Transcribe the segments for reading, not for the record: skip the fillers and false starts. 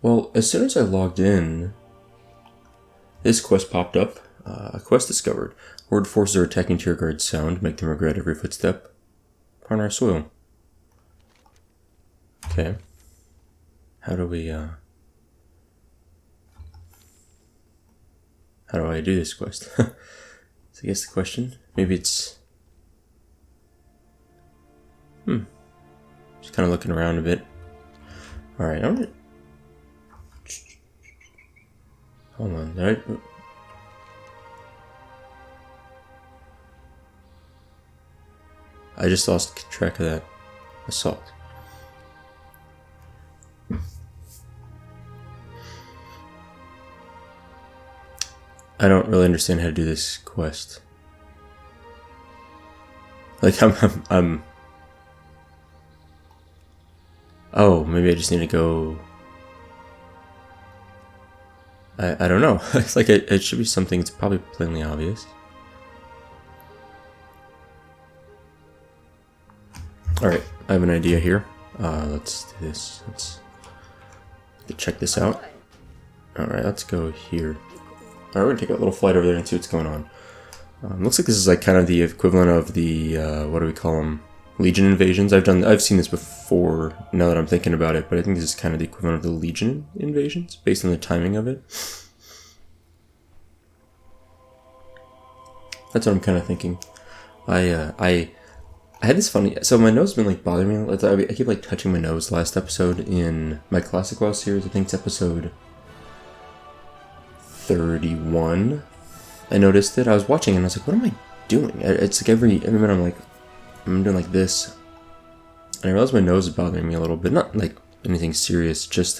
Well, as soon as I logged in, this quest popped up. A quest discovered. Horde forces are attacking tier guards sound, make them regret every footstep upon our soil. Okay. How do I do this quest? So I guess the question, maybe it's... Just kind of looking around a bit. Alright, I'm gonna... Hold on, alright. I just lost track of that. Assault. I don't really understand how to do this quest. Like, I'm... Oh, maybe I just need to go... I don't know. It's like it should be something that's probably plainly obvious. Alright, I have an idea here. Let's do this. Let's check this out. Alright, let's go here. Alright, we're gonna take a little flight over there and see what's going on. Looks like this is like kind of the equivalent of the, what do we call them? Legion invasions. I've seen this before, now that I'm thinking about it, but I think this is kind of the equivalent of the Legion invasions, based on the timing of it. That's what I'm kind of thinking. I had this funny... So my nose has been like bothering me. I keep like touching my nose last episode in my Classic WoW series. I think it's episode 31. I noticed it. I was watching and I was like, what am I doing? It's like every minute I'm doing like this. And I realized my nose is bothering me a little bit. Not like anything serious, just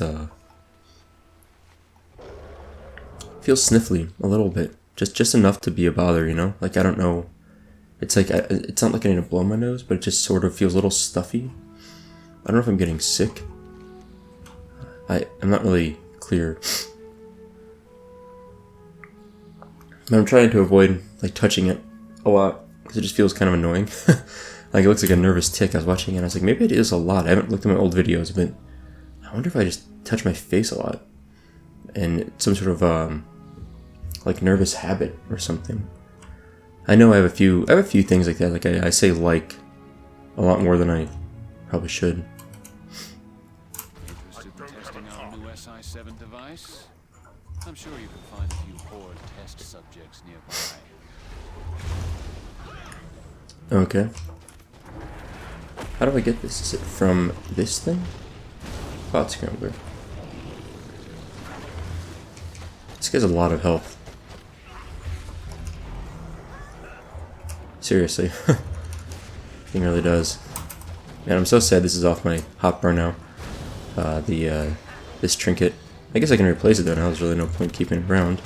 feels sniffly a little bit. Just enough to be a bother, you know? Like, I don't know. It's like, it's not like I need to blow my nose, but it just sort of feels a little stuffy. I don't know if I'm getting sick. I'm not really clear. But I'm trying to avoid, like, touching it a lot, because it just feels kind of annoying. Like, it looks like a nervous tick. I was watching it, and I was like, maybe I do this a lot. I haven't looked at my old videos, but I wonder if I just touch my face a lot. And it's some sort of, like, nervous habit or something. I know I have a few things like that. Like, I say like a lot more than I probably should. Interested in testing our new SI-7 device? I'm sure you can find a few Horde test subjects nearby. Okay. How do I get this? Is it from this thing? Cloud Scrambler. This guy's a lot of health. Seriously. Thing really does. Man, I'm so sad this is off my hotbar now. This trinket. I guess I can replace it though now. There's really no point keeping it around.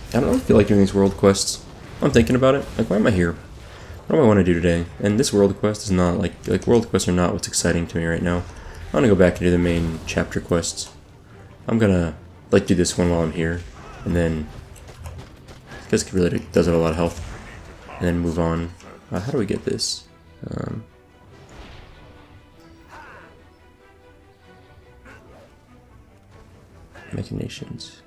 I don't really feel like doing these world quests. I'm thinking about it. Like, why am I here? What do I want to do today? And this world quest is not like world quests are not what's exciting to me right now. I want to go back and do the main chapter quests. I'm gonna like do this one while I'm here, and then this really does have a lot of health, and then move on. How do we get this? Machinations.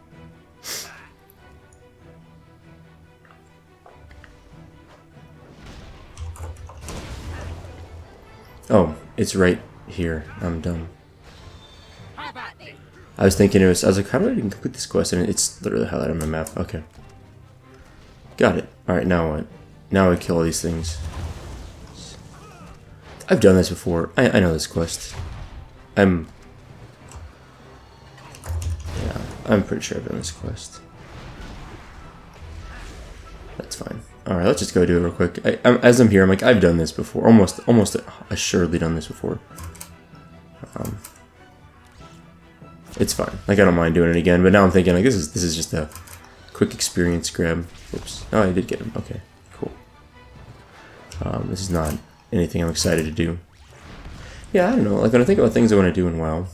Oh, it's right here. I'm dumb. I was thinking I was like, how do I even complete this quest? And it's literally highlighted on my map. Okay. Got it. Alright, now what? Now I kill all these things. I've done this before. I know this quest. I'm pretty sure I've done this quest. That's fine. Alright, let's just go do it real quick. As I'm here, I'm like, I've done this before. Almost assuredly done this before. It's fine. Like, I don't mind doing it again, but now I'm thinking, like, this is just a quick experience grab. Oops. Oh, I did get him. Okay, cool. This is not anything I'm excited to do. Yeah, I don't know. Like, when I think about things I want to do in WoW,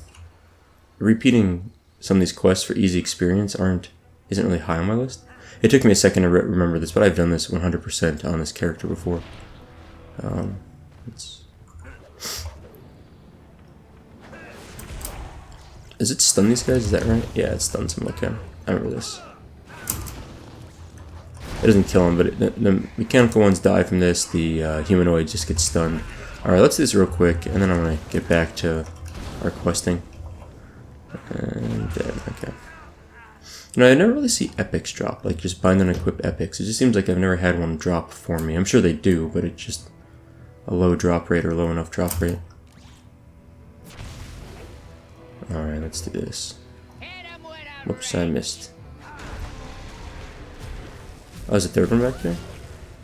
repeating some of these quests for easy experience isn't really high on my list. It took me a second to remember this, but I've done this 100% on this character before. Is it stun these guys? Is that right? Yeah, it stuns them. Okay. I remember this. It doesn't kill them, but the mechanical ones die from this. The humanoid just gets stunned. Alright, let's do this real quick, and then I'm going to get back to our questing. And dead. Okay. You know, I never really see epics drop, like just bind and equip epics. It just seems like I've never had one drop for me. I'm sure they do, but it's just a low drop rate or low enough drop rate. Alright, let's do this. Whoops, I missed. Oh, is the third one back there?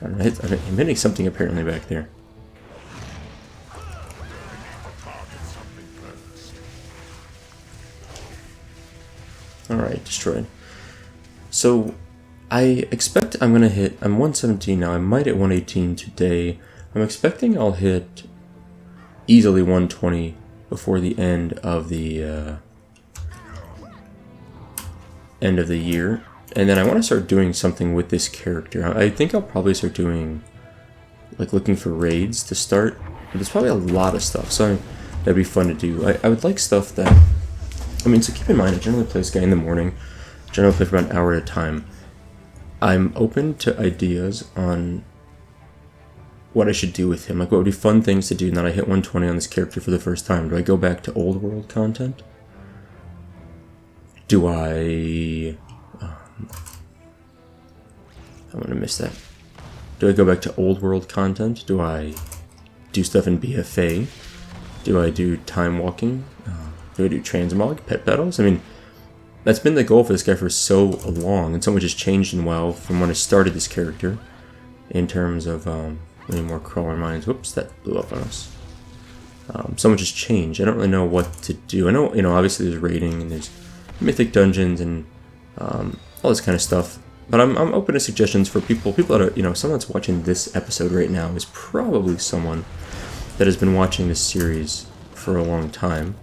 I don't know, I'm hitting something apparently back there. Alright, destroyed. So, I expect I'm going to hit... I'm 117 now. I might hit 118 today. I'm expecting I'll hit easily 120 before the end of the year. And then I want to start doing something with this character. I think I'll probably start doing... like, looking for raids to start. But there's probably a lot of stuff, so that'd be fun to do. I would like stuff that... I mean, so keep in mind, I generally play this guy in the morning. Generally play for about an hour at a time. I'm open to ideas on what I should do with him. Like, what would be fun things to do now that I hit 120 on this character for the first time? Do I go back to old world content? Do I... I'm gonna miss that. Do I go back to old world content? Do I do stuff in BFA? Do I do time walking? Do I do transmog, pet battles? I mean, that's been the goal for this guy for so long, and so much has changed in WoW from when I started this character, in terms of any more crawler mines. Whoops, that blew up on us. So much has changed. I don't really know what to do. I know, you know, obviously there's raiding and there's mythic dungeons and all this kind of stuff. But I'm open to suggestions for people that are, you know, someone that's watching this episode right now is probably someone that has been watching this series for a long time.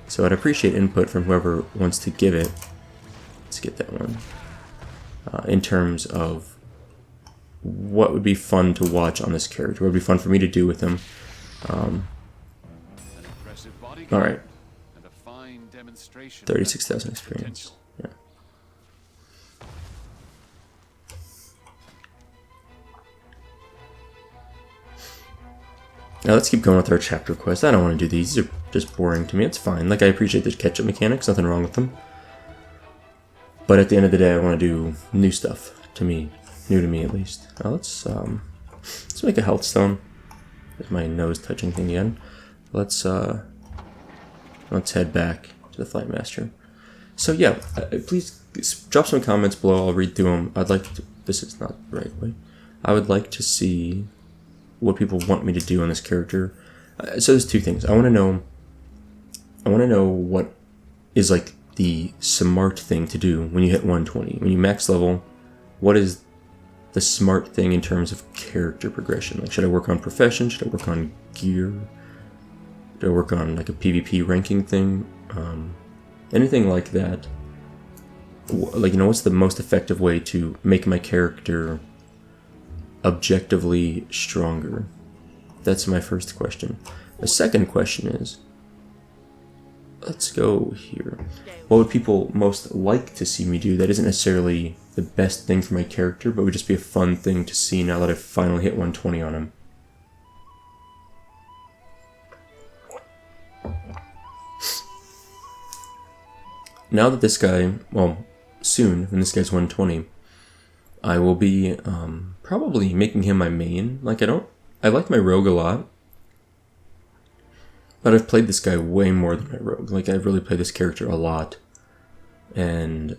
So I'd appreciate input from whoever wants to give it. Let's get that one. In terms of what would be fun to watch on this character, what would be fun for me to do with him. Alright. 36,000 experience. Yeah. Now let's keep going with our chapter quests. I don't want to do these. These are just boring to me. It's fine. Like, I appreciate the catch-up mechanics. Nothing wrong with them. But at the end of the day, I want to do new stuff. To me. New to me, at least. Now let's make a health stone. There's my nose touching thing again. Let's head back to the Flight Master. So yeah, please drop some comments below. I'll read through them. I'd like to... This is not the right way. I would like to see what people want me to do on this character. So there's two things. I want to know what is like the smart thing to do when you hit 120. When you max level, what is the smart thing in terms of character progression? Like, should I work on profession? Should I work on gear? Should I work on like a PvP ranking thing? Anything like that. Like, you know, what's the most effective way to make my character objectively stronger? That's my first question. The second question is, let's go here. What would people most like to see me do that isn't necessarily the best thing for my character, but would just be a fun thing to see now that I've finally hit 120 on him? Now that this guy, well, soon, when this guy's 120, I will be probably making him my main. Like, I like my rogue a lot, but I've played this guy way more than my rogue. Like, I've really played this character a lot, and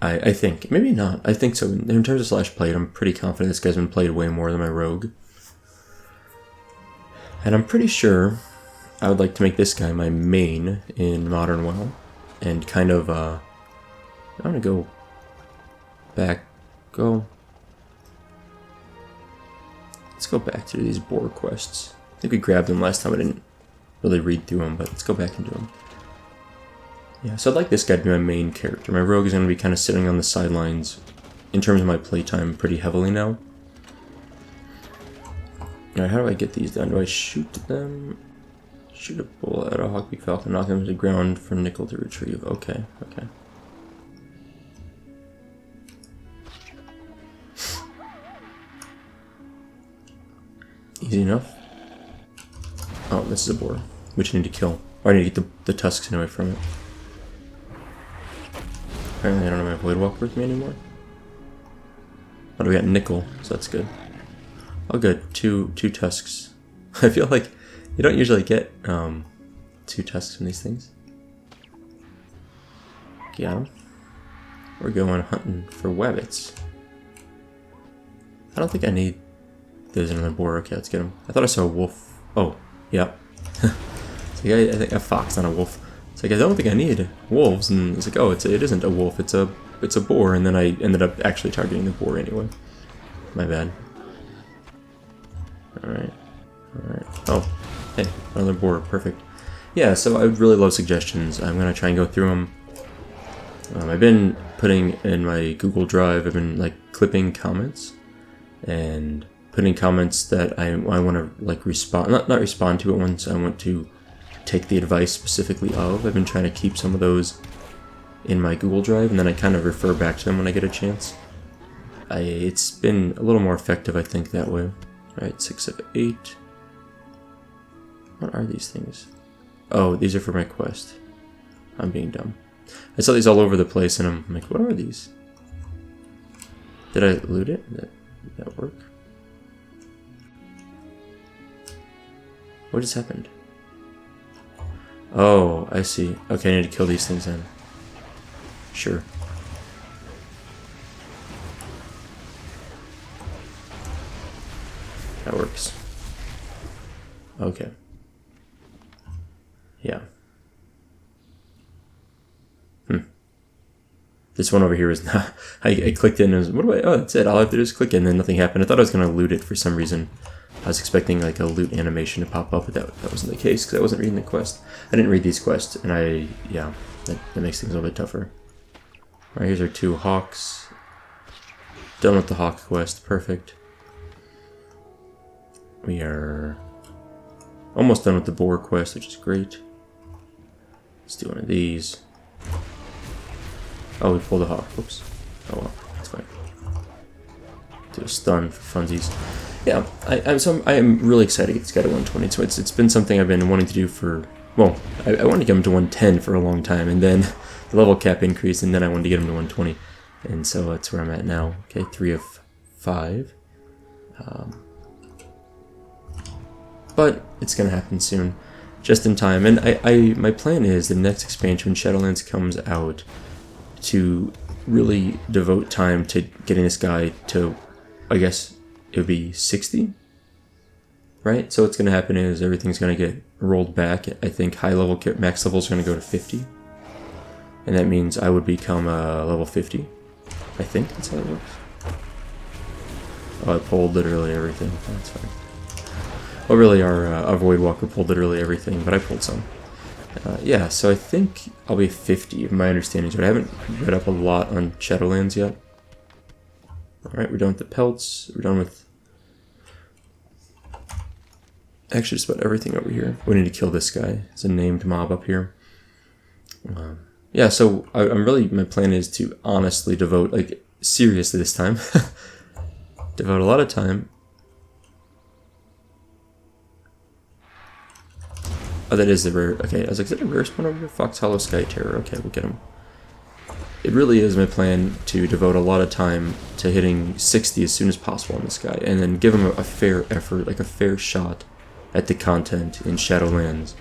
I think, maybe not, I think so. In terms of slash played, I'm pretty confident this guy's been played way more than my rogue. And I'm pretty sure I would like to make this guy my main in Modern WoW, and kind of, I'm gonna go back, let's go back to these boar quests. I think we grabbed them last time. I didn't really read through them, but let's go back and do them. Yeah, so I'd like this guy to be my main character. My rogue is going to be kind of sitting on the sidelines in terms of my playtime pretty heavily now. Alright, how do I get these done? Do I shoot them? Shoot a bullet at a hawkbeak falcon, knock him to the ground for nickel to retrieve. Okay, okay. Easy enough. Oh, this is a boar, which I need to kill. Or I need to get the tusks away from it. Apparently I don't have my Void Walk with me anymore. But we got nickel, so that's good. Oh good, two tusks. I feel like you don't usually get 2 tusks from these things. Got him. We're going hunting for wabbits. I don't think I need... There's another boar. Okay, let's get him. I thought I saw a wolf. Oh, yeah. It's like, I think a fox, not a wolf. It's like, I don't think I need wolves, and it's like, oh, it isn't a wolf, it's a boar, and then I ended up actually targeting the boar anyway. My bad. Alright. Alright. Oh, hey, another boar, perfect. Yeah, so I would really love suggestions. I'm gonna try and go through them. I've been putting in my Google Drive, I've been like clipping comments, and putting comments that I want to like respond, not respond to it once I want to take the advice specifically of. I've been trying to keep some of those in my Google Drive, and then I kind of refer back to them when I get a chance. It's been a little more effective, I think, that way. Alright, 6 of 8. What are these things? Oh, these are for my quest. I'm being dumb. I saw these all over the place, and I'm like, what are these? Did I loot it? Did that work? What just happened? Oh, I see. Okay, I need to kill these things then. Sure. That works. Okay. Yeah. This one over here is not... I clicked in and was, what do I... Oh, that's it. All I have to do is click in, and then nothing happened. I thought I was going to loot it for some reason. I was expecting like a loot animation to pop up, but that wasn't the case because I wasn't reading the quest. I didn't read these quests, and yeah, that makes things a little bit tougher. Alright, here's our 2 hawks. Done with the hawk quest. Perfect. We are almost done with the boar quest, which is great. Let's do one of these. Oh, we pulled a hawk. Whoops. Oh well, that's fine. Do a stun for funsies. Yeah, I am really excited to get this guy to 120. So it's been something I've been wanting to do for, well, I wanted to get him to 110 for a long time, and then the level cap increased, and then I wanted to get him to 120, and so that's where I'm at now. Okay, 3 of 5. But it's gonna happen soon, just in time. And my plan is the next expansion when Shadowlands comes out to really devote time to getting this guy to, I guess it would be 60, right? So what's going to happen is everything's going to get rolled back. I think high level max level is going to go to 50, and that means I would become a level 50. I think that's how it works. Oh, I pulled literally everything. That's fine. Well, really, our Void Walker pulled literally everything, but I pulled some. Yeah, so I think I'll be 50 if my understanding is right. I haven't read up a lot on Shadowlands yet. Alright, we're done with the pelts. We're done with actually just about everything over here. We need to kill this guy. It's a named mob up here. Yeah, so I'm really, my plan is to honestly devote, like, seriously this time, devote a lot of time. Oh, that is the rare. Okay, I was like, is that a rare spawn over here? Fox Hollow Sky Terror. Okay, we'll get him. It really is my plan to devote a lot of time to hitting 60 as soon as possible on this guy, and then give him a fair effort, like a fair shot at the content in Shadowlands.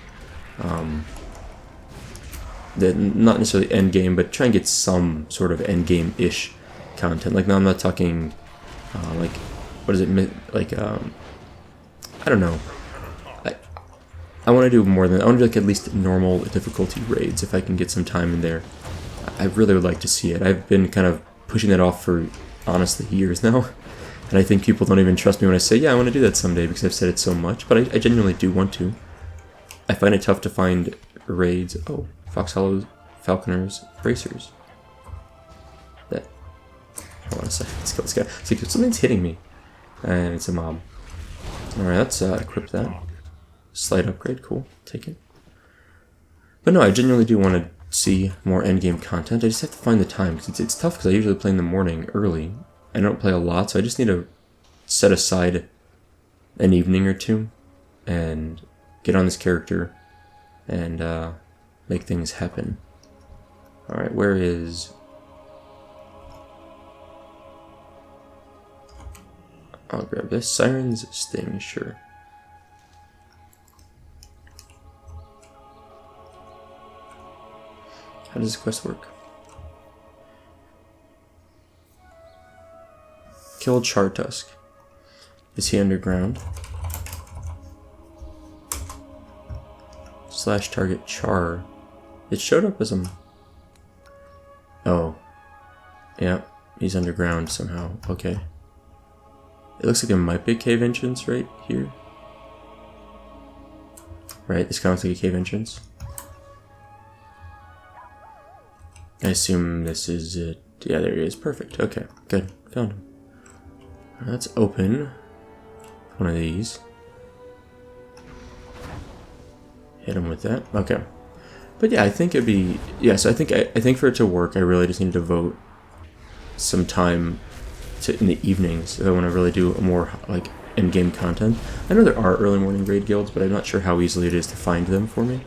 Not necessarily end game, but try and get some sort of end game-ish content. Like, now I'm not talking, like, what is it, like, I don't know. I want to do more than, I want to do like at least normal difficulty raids if I can get some time in there. I really would like to see it. I've been kind of pushing that off for, honestly, years now. And I think people don't even trust me when I say, yeah, I want to do that someday because I've said it so much. But I genuinely do want to. I find it tough to find raids. Oh, Fox Hollows, Falconers, Bracers. That. Hold on a second. Let's kill this guy. It's like, something's hitting me. And it's a mob. Alright, let's equip that. Slight upgrade, cool, take it. But no, I genuinely do want to see more endgame content. I just have to find the time, because it's tough, because I usually play in the morning early. I don't play a lot, so I just need to set aside an evening or two and get on this character and make things happen. Alright, where is... I'll grab this. Siren's Sting, sure. How does this quest work? Kill Chartusk. Is he underground? Slash target Char. It showed up as a... Oh. Yeah, he's underground somehow. Okay. It looks like there might be a cave entrance right here. Right, this kind of looks like a cave entrance. I assume this is it. Yeah, there he is. Perfect. Okay, good. Found him. Let's open one of these. Hit him with that. Okay. But yeah, I think it'd be... Yeah, so I think for it to work, I really just need to devote some time in the evenings if I want to really do a more like in-game content. I know there are early morning raid guilds, but I'm not sure how easily it is to find them for me.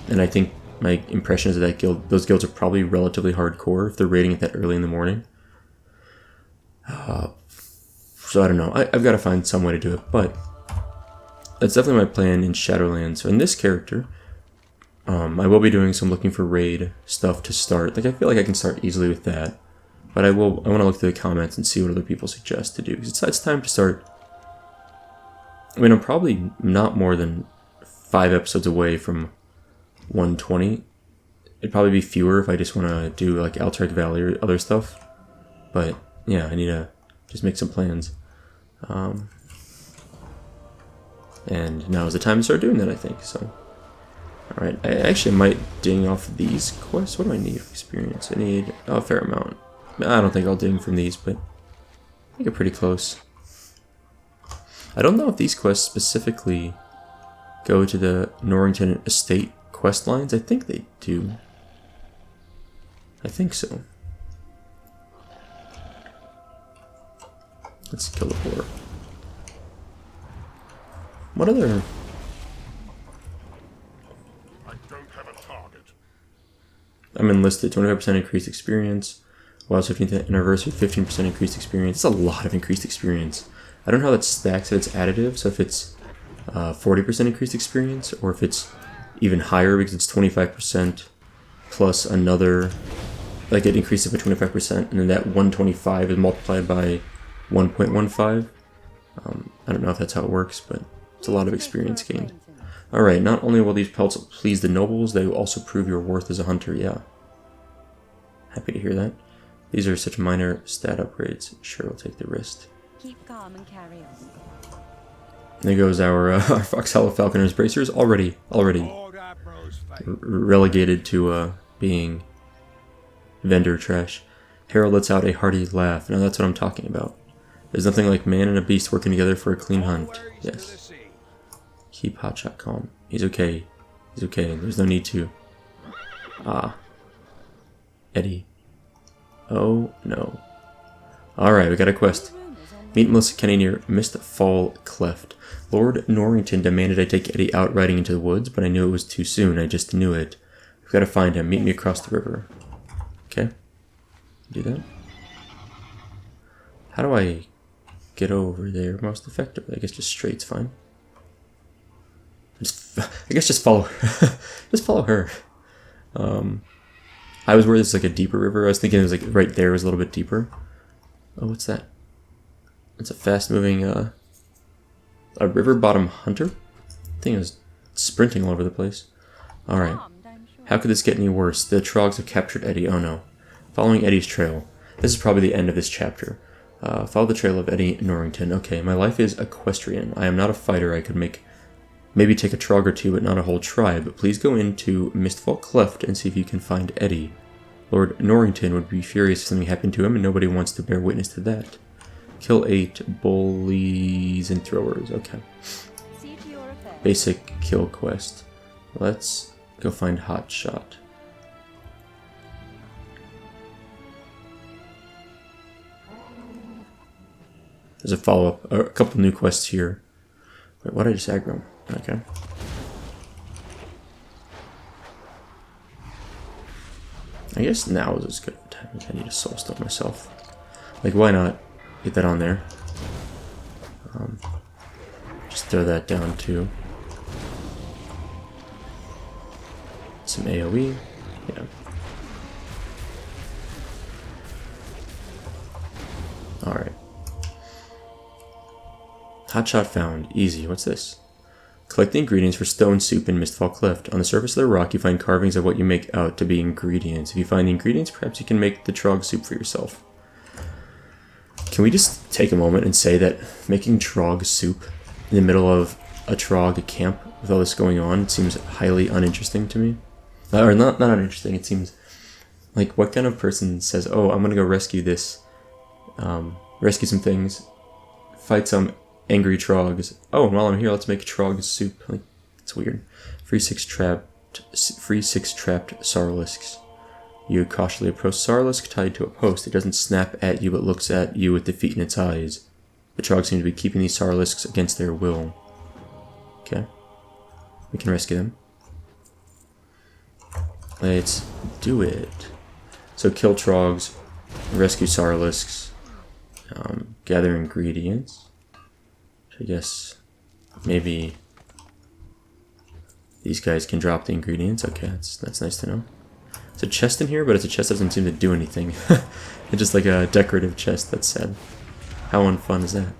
And I think my impression is that those guilds are probably relatively hardcore if they're raiding it that early in the morning. So I don't know. I've got to find some way to do it, but that's definitely my plan in Shadowlands. So in this character, I will be doing some looking for raid stuff to start. Like I feel like I can start easily with that. But I want to look through the comments and see what other people suggest to do. Because it's time to start. I mean, I'm probably not more than 5 episodes away from 120. It'd probably be fewer if I just want to do like Alterac Valley or other stuff. But yeah, I need to just make some plans. And now is the time to start doing that, I think. So, alright, I actually might ding off these quests. What do I need for experience? I need a fair amount. I don't think I'll ding from these, but I think I'm pretty close. I don't know if these quests specifically go to the Norwington Estate quest lines. I think they do. I think so. Let's kill the boar. What other... I don't have a target. I'm enlisted, 25% increased experience. WoW's 15th anniversary, 15% increased experience. That's a lot of increased experience. I don't know how that stacks if it's additive, so if it's 40% increased experience, or if it's even higher because it's 25% plus another, like it increases by 25%, and then that 125 is multiplied by 1.15. I don't know if that's how it works, but it's a lot of experience gained. Alright, not only will these pelts please the nobles, they will also prove your worth as a hunter, yeah. Happy to hear that. These are such minor stat upgrades. Sure, we'll take the risk. Keep calm and carry on. There goes our Foxhollow Falconer's Bracers, already relegated to being vendor trash. Harold lets out a hearty laugh. Now that's what I'm talking about. There's nothing like man and a beast working together for a clean hunt. Yes. Keep Hotshot calm. He's okay. He's okay. There's no need to. Ah. Eddie. Oh, no. Alright, we got a quest. Meet Melissa Kenny near Mistfall Cleft. Lord Norwington demanded I take Eddie out riding into the woods, but I knew it was too soon. I just knew it. We've got to find him. Meet me across the river. Okay. Do that. How do I get over there most effectively? I guess just straight's fine. I guess just follow her. Just follow her. I was worried this was like a deeper river. I was thinking it was like right there was a little bit deeper. Oh, what's that? It's a fast-moving a river bottom hunter. I think it was sprinting all over the place. Alright. How could this get any worse? The Trogs have captured Eddie. Oh no. Following Eddie's trail. This is probably the end of this chapter. Follow the trail of Eddie Norwington. Okay, my life is equestrian. I am not a fighter. I could maybe take a Trog or two, but not a whole tribe. But please go into Mistfall Cleft and see if you can find Eddie. Lord Norwington would be furious if something happened to him, and nobody wants to bear witness to that. Kill 8 bullies and throwers. Okay. See to your affairs. Basic kill quest. Let's go find Hotshot. There's a follow-up, or a couple new quests here. Wait, what did I just aggro? Okay. I guess now is as good of a time as I need a soulstone myself. Like, why not get that on there? Just throw that down too. Some AoE. Yeah. Alright. Hotshot found. Easy. What's this? Collect the ingredients for stone soup in Mistfall Cleft. On the surface of the rock, you find carvings of what you make out to be ingredients. If you find the ingredients, perhaps you can make the trog soup for yourself. Can we just take a moment and say that making trog soup in the middle of a trog camp with all this going on seems highly uninteresting to me? Or not uninteresting, it seems like what kind of person says, oh, I'm gonna go rescue this, rescue some things, fight some angry trogs. Oh, and while I'm here, let's make trog soup. Like, it's weird. Free six trapped Sarlisks. You cautiously approach Sarlisk tied to a post. It doesn't snap at you, but looks at you with defeat in its eyes. The trogs seem to be keeping these Sarlisks against their will. Okay. We can rescue them. Let's do it. So kill trogs, rescue Sarlisks, gather ingredients. I guess maybe these guys can drop the ingredients. Okay, that's nice to know. It's a chest in here, but it's a chest that doesn't seem to do anything. It's just like a decorative chest. That's sad. How unfun is that?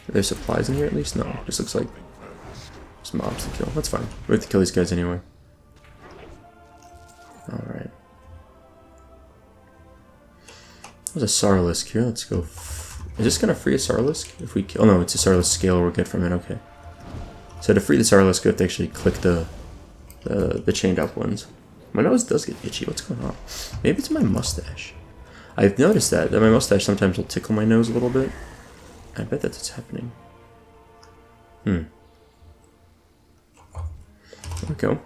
Are there supplies in here at least? No, it just looks like some mobs to kill. That's fine. We have to kill these guys anyway. Alright. There's a Sarlisk here. Let's go. Is this going to free a Sarlisk? If we kill. Oh no, it's a Sarlisk scale we'll get from it. Okay. So to free the Sarlisk, we have to actually click the chained up ones. My nose does get itchy. What's going on? Maybe it's my mustache. I've noticed that my mustache sometimes will tickle my nose a little bit. I bet that's what's happening. There we go.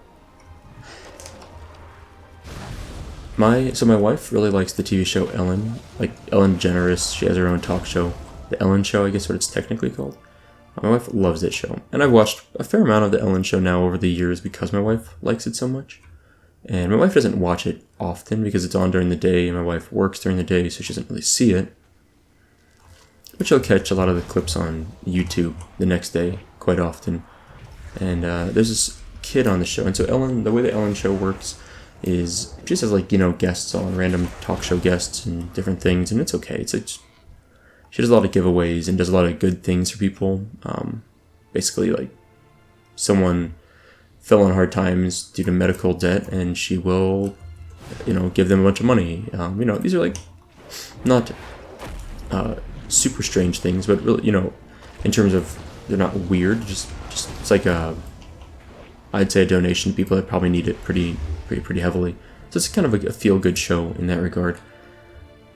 So my wife really likes the TV show Ellen. Like Ellen DeGeneres, she has her own talk show. The Ellen Show, I guess what it's technically called. My wife loves that show. And I've watched a fair amount of the Ellen Show now over the years because my wife likes it so much. And my wife doesn't watch it often because it's on during the day, and my wife works during the day, so she doesn't really see it. But she'll catch a lot of the clips on YouTube the next day quite often. And there's this kid on the show. And so Ellen, the way the Ellen Show works is she just has, like, you know, guests on, random talk show guests and different things, and it's okay. It's she does a lot of giveaways and does a lot of good things for people. Basically, like, someone fell on hard times due to medical debt, and she will, you know, give them a bunch of money. You know, these are, like, not super strange things, but really, you know, in terms of they're not weird. Just it's like I'd say a donation to people that probably need it pretty heavily. So it's kind of a feel-good show in that regard.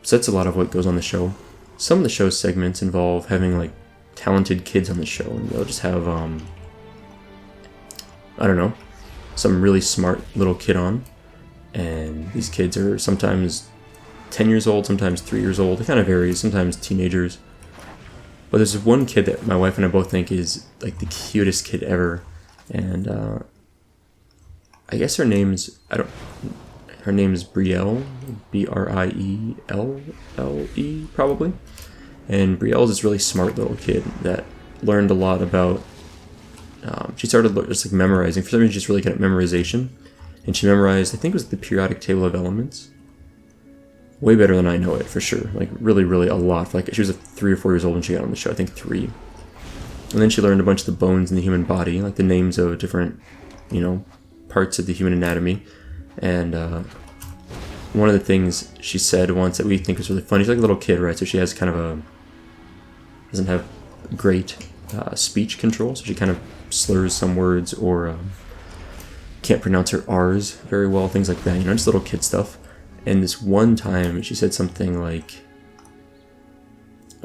So that's a lot of what goes on the show. Some of the show segments involve having, like, talented kids on the show, and they'll just have I don't know, some really smart little kid on, and these kids are sometimes 10 years old, sometimes 3 years old. It kind of varies, sometimes teenagers. But there's one kid that my wife and I both think is, like, the cutest kid ever, and I guess her name's Brielle, Brielle, probably. And Brielle's this really smart little kid that learned a lot about, she started just, like, memorizing. For some reason, she's really good at memorization. And she memorized, I think it was the periodic table of elements. Way better than I know it, for sure. Like, really, really a lot. Like, she was 3 or 4 years old when she got on the show, I think 3. And then she learned a bunch of the bones in the human body, like the names of different, you know, parts of the human anatomy. And one of the things she said once that we think was really funny, she's like a little kid, right? So she has kind of doesn't have great speech control, so she kind of slurs some words or can't pronounce her R's very well, things like that, you know, just little kid stuff. And this one time she said something like,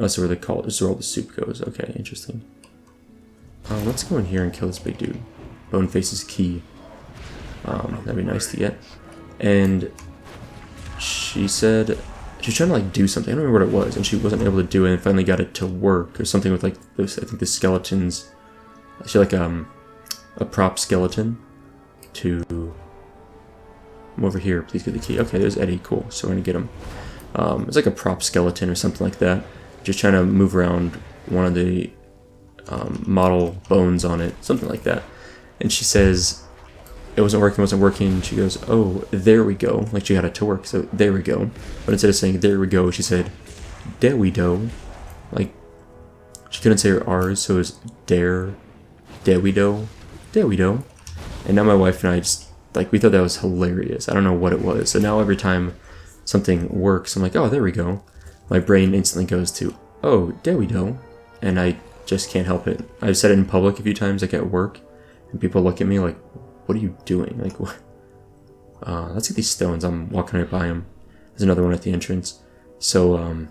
Oh, so where this is where all the soup goes. Okay, interesting. Let's go in here and kill this big dude. Boneface is key. That'd be nice to get. And she said she was trying to like do something. I don't remember what it was, and she wasn't able to do it. And finally got it to work, or something with like those. I think the skeletons. She like a prop skeleton to. I'm over here. Please get the key. Okay, there's Eddie. Cool. So we're gonna get him. It's like a prop skeleton or something like that. Just trying to move around one of the model bones on it, something like that. And she says it wasn't working. She goes, oh, there we go. Like she got it to work, so there we go. But instead of saying there we go, she said, there we do. Like she couldn't say her R's, so it was there we do. And now my wife and I just, like, we thought that was hilarious. I don't know what it was. So now every time something works, I'm like, oh, there we go. My brain instantly goes to, oh, there we go. And I just can't help it. I've said it in public a few times, like at work, and people look at me like, what are you doing? Like, what? Let's get these stones. I'm walking right by them. There's another one at the entrance. So,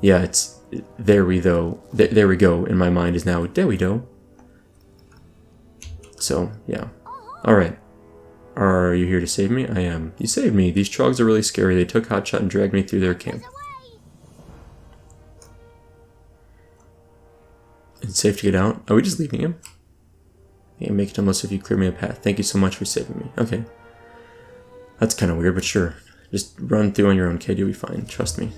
yeah, it's there we go. There we go. In my mind is now there we go. So, yeah. Alright. Are you here to save me? I am. You saved me. These trogs are really scary. They took Hotshot and dragged me through their camp. It's safe to get out. Are we just leaving him? Yeah, make it unless if you clear me a path. Thank you so much for saving me. Okay. That's kind of weird, but sure. Just run through on your own, kid. You'll be fine. Trust me.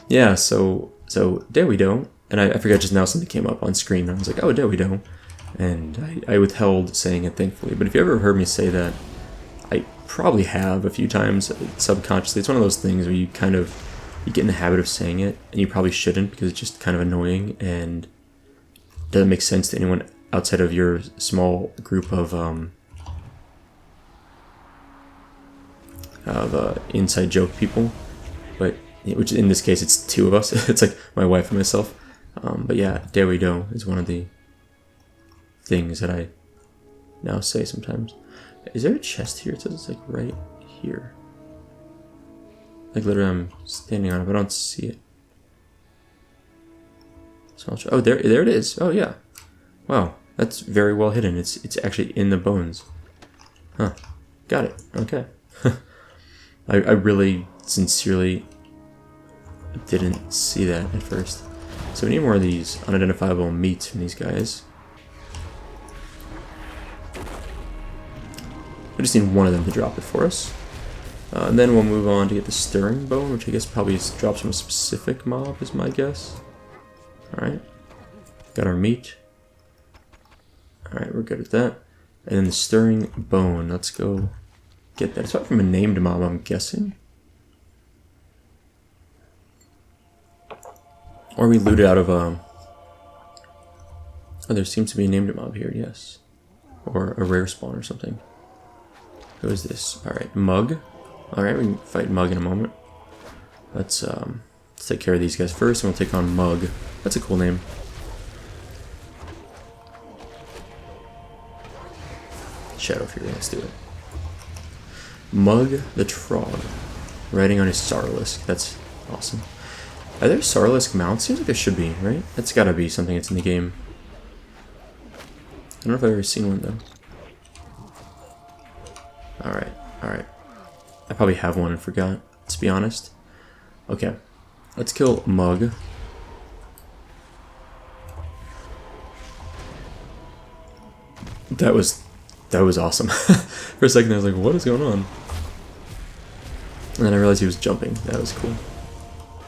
Yeah, so there we go. And I forgot just now something came up on screen. And I was like, oh, there we go. And I withheld saying it, thankfully. But if you ever heard me say that, I probably have a few times subconsciously. It's one of those things where you kind of, you get in the habit of saying it, and you probably shouldn't because it's just kind of annoying and doesn't make sense to anyone outside of your small group of inside joke people. But which in this case it's two of us. It's like my wife and myself. But yeah, there we go is one of the things that I now say sometimes. Is there a chest here? It says it's like right here. Like literally I'm standing on it, but I don't see it. Oh, there it is. Oh yeah. Wow, that's very well hidden. It's actually in the bones. Huh. Got it. Okay. I really sincerely didn't see that at first. So we need more of these unidentifiable meats from these guys. I just need one of them to drop it for us. And then we'll move on to get the stirring bone, which I guess probably drops from a specific mob, is my guess. Alright. Got our meat. Alright, we're good at that. And then the stirring bone, let's go get that. It's probably from a named mob, I'm guessing. Or we looted out of oh, there seems to be a named mob here, yes. Or a rare spawn or something. Who is this? Alright, Mug. Alright, we can fight Mug in a moment. Let's take care of these guys first, and we'll take on Mug. That's a cool name. Shadow Fury, let's do it. Mug the Trog. Riding on his Sarlisk. That's awesome. Are there Sarlisk mounts? Seems like there should be, right? That's gotta be something that's in the game. I don't know if I've ever seen one, though. Alright, alright. I probably have one and forgot, to be honest. Okay. Let's kill Mug. That was awesome. For a second I was like, what is going on? And then I realized he was jumping. That was cool.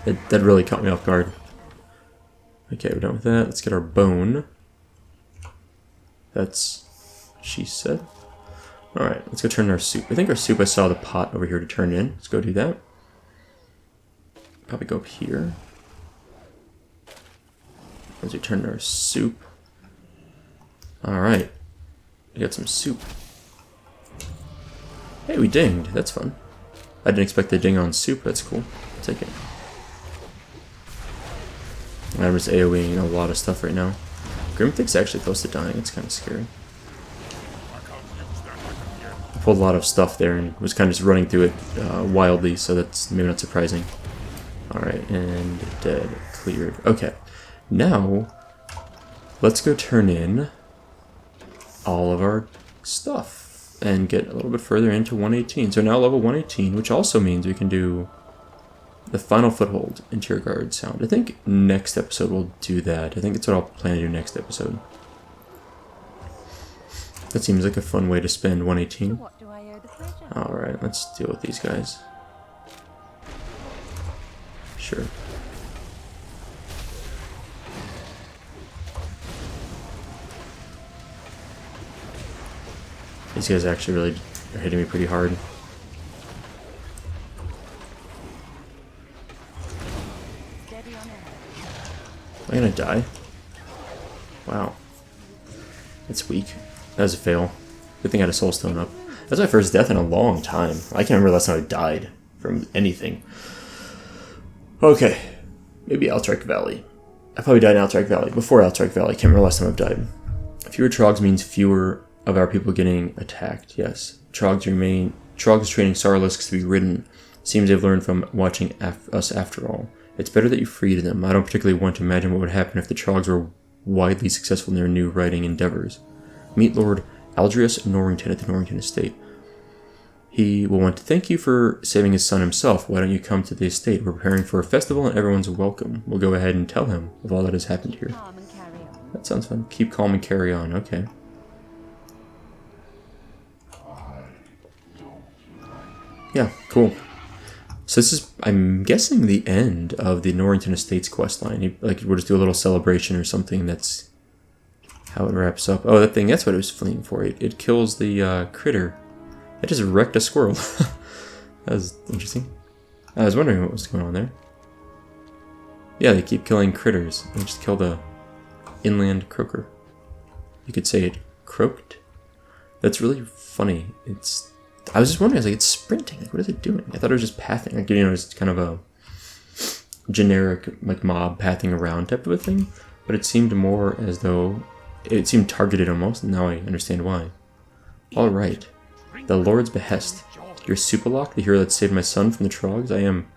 That really caught me off guard. Okay, we're done with that. Let's get our bone. That's what she said. Alright, let's go turn in our soup. I think our soup, I saw the pot over here to turn in. Let's go do that. Probably go up here. Let's return our soup. Alright. We got some soup. Hey, we dinged. That's fun. I didn't expect to ding on soup. That's cool. I'll take it. I'm just AoEing a lot of stuff right now. Grimthic's actually close to dying. It's kind of scary. I pulled a lot of stuff there and was kind of just running through it wildly, so that's maybe not surprising. Alright, and dead. Cleared. Okay. Now, let's go turn in all of our stuff and get a little bit further into 118. So now level 118, which also means we can do the final foothold, interior guard sound. I think next episode we'll do that. I think that's what I'll plan to do next episode. That seems like a fun way to spend 118. What do I owe the pleasure? Alright, let's deal with these guys. Sure. These guys actually really are hitting me pretty hard. Steady on air. Am I gonna die? Wow. That's weak. That was a fail. Good thing I had a soul stone up. That's my first death in a long time. I can't remember the last time I died from anything. Okay. Maybe Altreich Valley. I probably died in Altreich Valley. Before Altreich Valley. I can't remember the last time I've died. Fewer trogs means fewer of our people getting attacked. Yes. Trogs training Sarlisks to be ridden. Seems they've learned from watching us after all. It's better that you freed them. I don't particularly want to imagine what would happen if the trogs were widely successful in their new riding endeavors. Meet Lord Aldrius Norwington at the Norwington Estate. He will want to thank you for saving his son himself. Why don't you come to the estate? We're preparing for a festival and everyone's welcome. We'll go ahead and tell him of all that has happened here. Calm and carry on. That sounds fun. Keep calm and carry on. Okay. Yeah, cool. So this is, I'm guessing, the end of the Norwington Estates questline. Like, we'll just do a little celebration or something. That's how it wraps up. Oh, that thing, that's what it was fleeing for. It kills the critter. It just wrecked a squirrel. That was interesting. I was wondering what was going on there. Yeah, they keep killing critters. They just killed a inland croaker. You could say it croaked. That's really funny. I was just wondering, I was like, it's sprinting. Like, what is it doing? I thought it was just pathing. Like, you know, it's kind of a generic, like, mob pathing around type of a thing. But it seemed more as though it seemed targeted almost. And now I understand why. Alright. The Lord's behest. Your SoupaSoka, the hero that saved my son from the trogs. I am.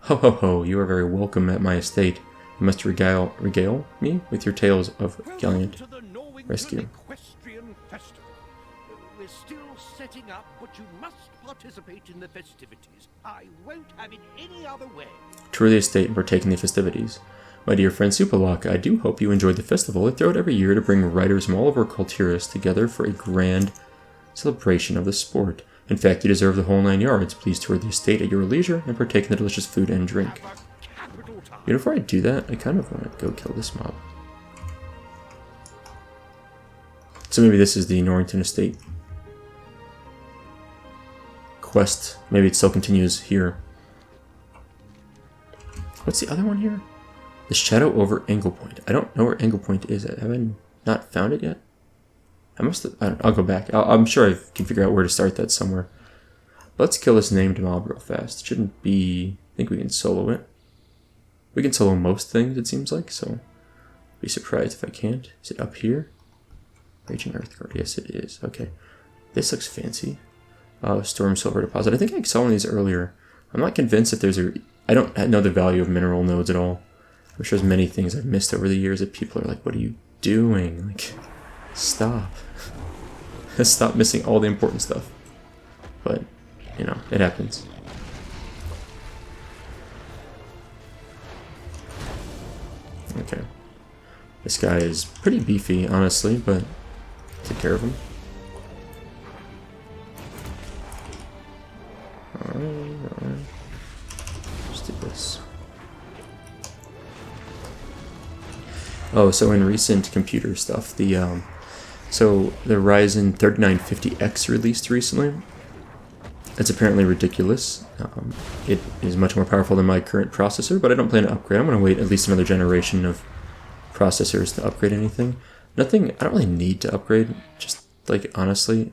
Ho ho ho, you are very welcome at my estate. You must regale me with your tales of gallant rescue. Equestrian Festival. We're still setting up, but you must participate in the festivities. I won't have it any other way. Tour the estate and partake in the festivities. My dear friend SoupaSoka, I do hope you enjoyed the festival. I throw it every year to bring riders from all over Kultiris together for a grand celebration of the sport. In fact, you deserve the whole 9 yards. Please tour the estate at your leisure and partake in the delicious food and drink. You know, before I do that, I kind of want to go kill this mob. So maybe this is the Norwington Estate quest. Maybe it still continues here. What's the other one here? The Shadow over Angle Point. I don't know where Angle Point is. Have I not found it yet? I must have. I'll go back. I'm sure I can figure out where to start that somewhere. But let's kill this named mob real fast. It shouldn't be. I think we can solo it. We can solo most things, it seems like, so be surprised if I can't. Is it up here? Raging Earthguard. Yes, it is. Okay. This looks fancy. Storm Silver Deposit. I think I saw one of these earlier. I'm not convinced that there's a. I don't know the value of mineral nodes at all. I'm sure there's many things I've missed over the years that people are like, what are you doing? Like, stop. Stop missing all the important stuff. But, you know, it happens. Okay. This guy is pretty beefy, honestly, but take care of him. Alright. Let's do this. Oh, so in recent computer stuff, the Ryzen 3950X released recently. It's apparently ridiculous. It is much more powerful than my current processor, but I don't plan to upgrade. I'm going to wait at least another generation of processors to upgrade anything. Nothing, I don't really need to upgrade, just like honestly.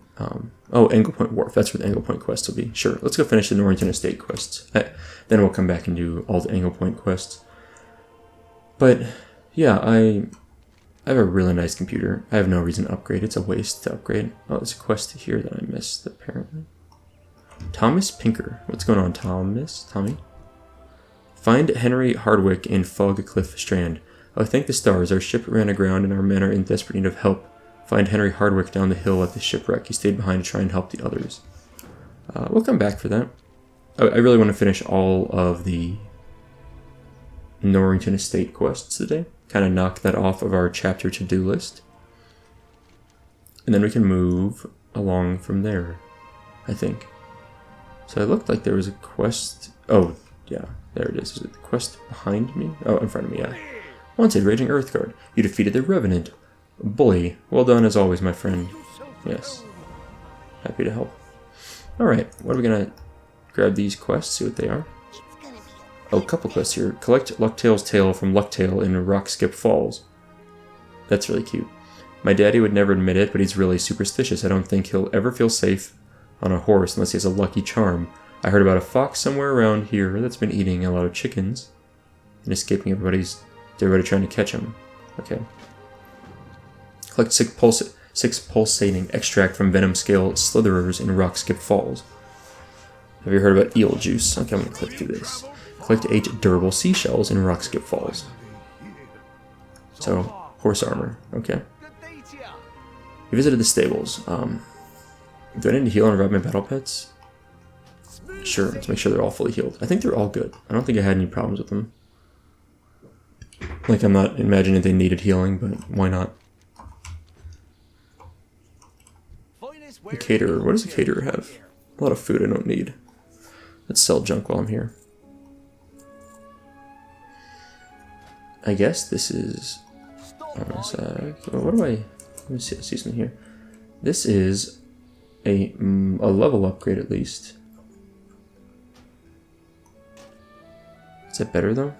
Oh, Angle Point Wharf, that's where the Angle Point quests will be. Sure, let's go finish the Norwington Estate quests. Then we'll come back and do all the Angle Point quests. But yeah, I have a really nice computer. I have no reason to upgrade. It's a waste to upgrade. Oh, there's a quest here that I missed, apparently. Thomas Pinker. What's going on, Thomas? Tommy? Find Henry Hardwick in Fog Cliff Strand. Oh, thank the stars. Our ship ran aground and our men are in desperate need of help. Find Henry Hardwick down the hill at the shipwreck. He stayed behind to try and help the others. We'll come back for that. I really want to finish all of the Norwington Estate quests today. Kind of knock that off of our chapter to-do list. And then we can move along from there, I think. So it looked like there was a quest... Oh, yeah, there it is. Is it the quest behind me? Oh, in front of me, yeah. Wanted, Raging Earthguard. You defeated the Revenant. Bully. Well done as always, my friend. Yes. Happy to help. Alright, what are we gonna grab these quests, see what they are? Oh, a couple quests here. Collect Lucktail's tail from Lucktail in Rockskip Falls. That's really cute. My daddy would never admit it, but he's really superstitious. I don't think he'll ever feel safe on a horse unless he has a lucky charm. I heard about a fox somewhere around here that's been eating a lot of chickens and escaping everybody trying to catch him. Okay. Collect 6 pulsating extract from venom scale slitherers in Rockskip Falls. Have you heard about eel juice? Okay, I'm gonna click through this. Collect 8 durable seashells in Rockskip Falls. So, horse armor. Okay. You visited the stables. Do I need to heal and revive my battle pets? Sure, let's make sure they're all fully healed. I think they're all good. I don't think I had any problems with them. Like, I'm not imagining they needed healing, but why not? The caterer. What does the caterer have? A lot of food I don't need. Let's sell junk while I'm here. I guess this is... what do I... Let me see something here. This is a level upgrade at least. Is that better though?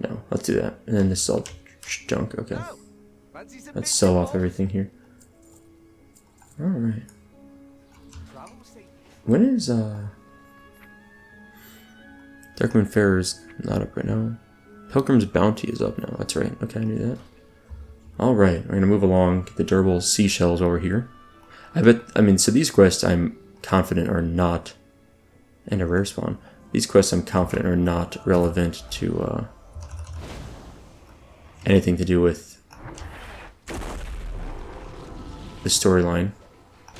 No, let's do that. And then this is all junk, okay. Let's sell off everything here. Alright. When is, Darkmoon Fair is not up right now. Pilgrim's Bounty is up now, that's right. Okay, I knew that. Alright, we're gonna move along, get the durable seashells over here. So these quests I'm confident are not, and a rare spawn, these quests I'm confident are not relevant to, anything to do with the storyline.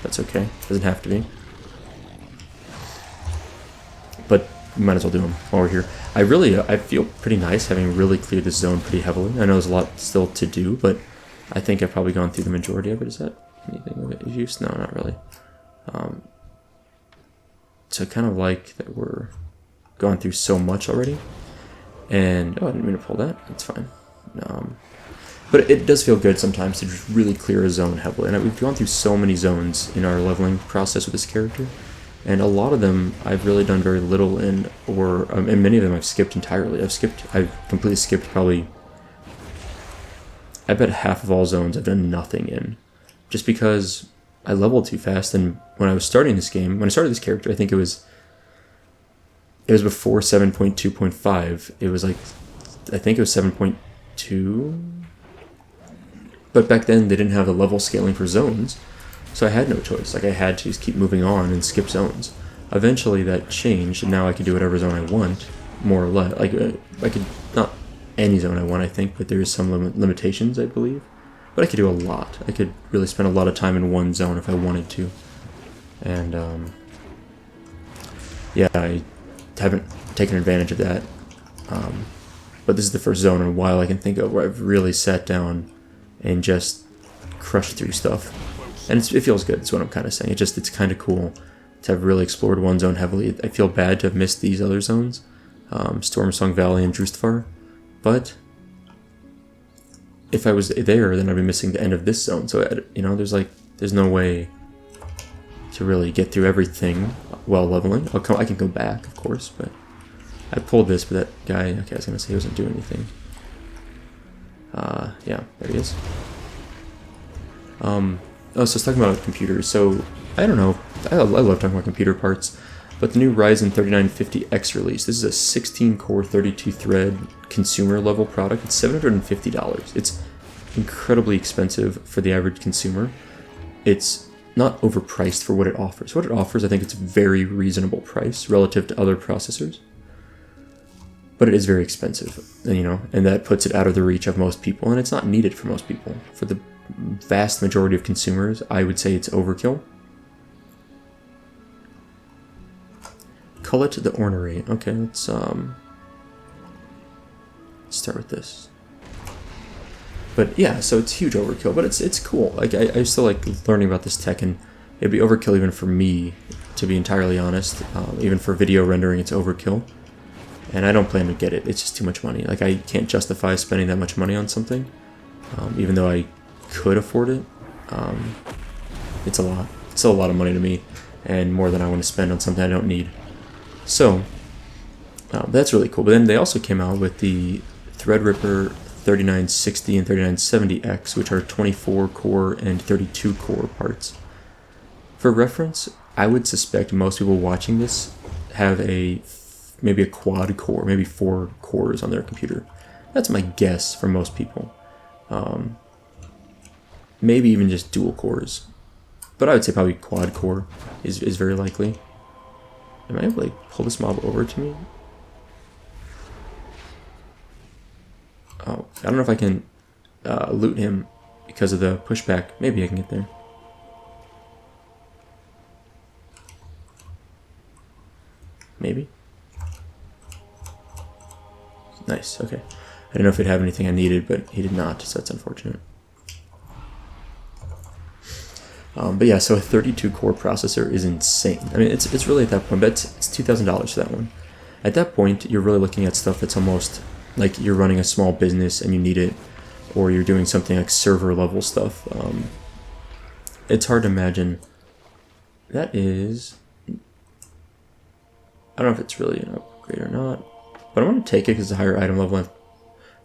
That's okay, doesn't have to be. But we might as well do them while we're here. I feel pretty nice having really cleared this zone pretty heavily. I know there's a lot still to do, but I think I've probably gone through the majority of it. Is that anything of use? No, not really. So I kind of like that we're gone through so much already. And, oh, I didn't mean to pull that. That's fine. But it does feel good sometimes to just really clear a zone heavily. And we've gone through so many zones in our leveling process with this character. And a lot of them I've really done very little in, and many of them I've skipped entirely. I've completely skipped probably, I bet half of all zones I've done nothing in. Just because I leveled too fast, and when I was starting this game, when I started this character, I think it was before 7.2.5. It was like, I think it was 7.2. But back then they didn't have the level scaling for zones. So I had no choice. Like, I had to just keep moving on and skip zones. Eventually that changed, and now I can do whatever zone I want, more or less. Like, I could, not any zone I want, I think, but there is some limitations, I believe. But I could do a lot. I could really spend a lot of time in one zone if I wanted to. And, yeah, I haven't taken advantage of that. But this is the first zone in a while I can think of where I've really sat down and just crushed through stuff. And it feels good, that's what I'm kind of saying. It's kind of cool to have really explored one zone heavily. I feel bad to have missed these other zones, Stormsong Valley and Drustvar, but if I was there, then I'd be missing the end of this zone. So, you know, there's no way to really get through everything while leveling. I can go back, of course, but I pulled this, but that guy, okay, I was going to say he wasn't doing anything. Yeah, there he is. Oh, so it's talking about computers. So, I don't know. I love talking about computer parts. But the new Ryzen 3950X release. This is a 16-core, 32-thread consumer-level product. It's $750. It's incredibly expensive for the average consumer. It's not overpriced for what it offers. What it offers, I think it's a very reasonable price relative to other processors. But it is very expensive, you know, and that puts it out of the reach of most people, and it's not needed for most people. For the vast majority of consumers, I would say it's overkill. Cullet the ornery. Okay, let's start with this. But yeah, so it's huge overkill, but it's cool. Like I still like learning about this tech, and it'd be overkill even for me, to be entirely honest. Even for video rendering, it's overkill, and I don't plan to get it. It's just too much money. Like I can't justify spending that much money on something, even though I could afford it. It's a lot. It's still a lot of money to me, and more than I want to spend on something I don't need. So that's really cool. But then they also came out with the Threadripper 3960 and 3970X, which are 24 core and 32 core parts. For reference, I would suspect most people watching this have maybe a quad core, maybe 4 cores on their computer. That's my guess for most people. Maybe even just dual cores. But I would say probably quad core is very likely. Am I able to like, pull this mob over to me? Oh, I don't know if I can loot him because of the pushback. Maybe I can get there. Maybe. Nice, okay. I don't know if he'd have anything I needed, but he did not, so that's unfortunate. But yeah, so a 32 core processor is insane. I mean, it's really at that point, but it's $2,000 for that one. At that point, you're really looking at stuff that's almost like you're running a small business and you need it, or you're doing something like server level stuff. It's hard to imagine. That is, I don't know if it's really an upgrade or not, but I'm going to take it because it's a higher item level.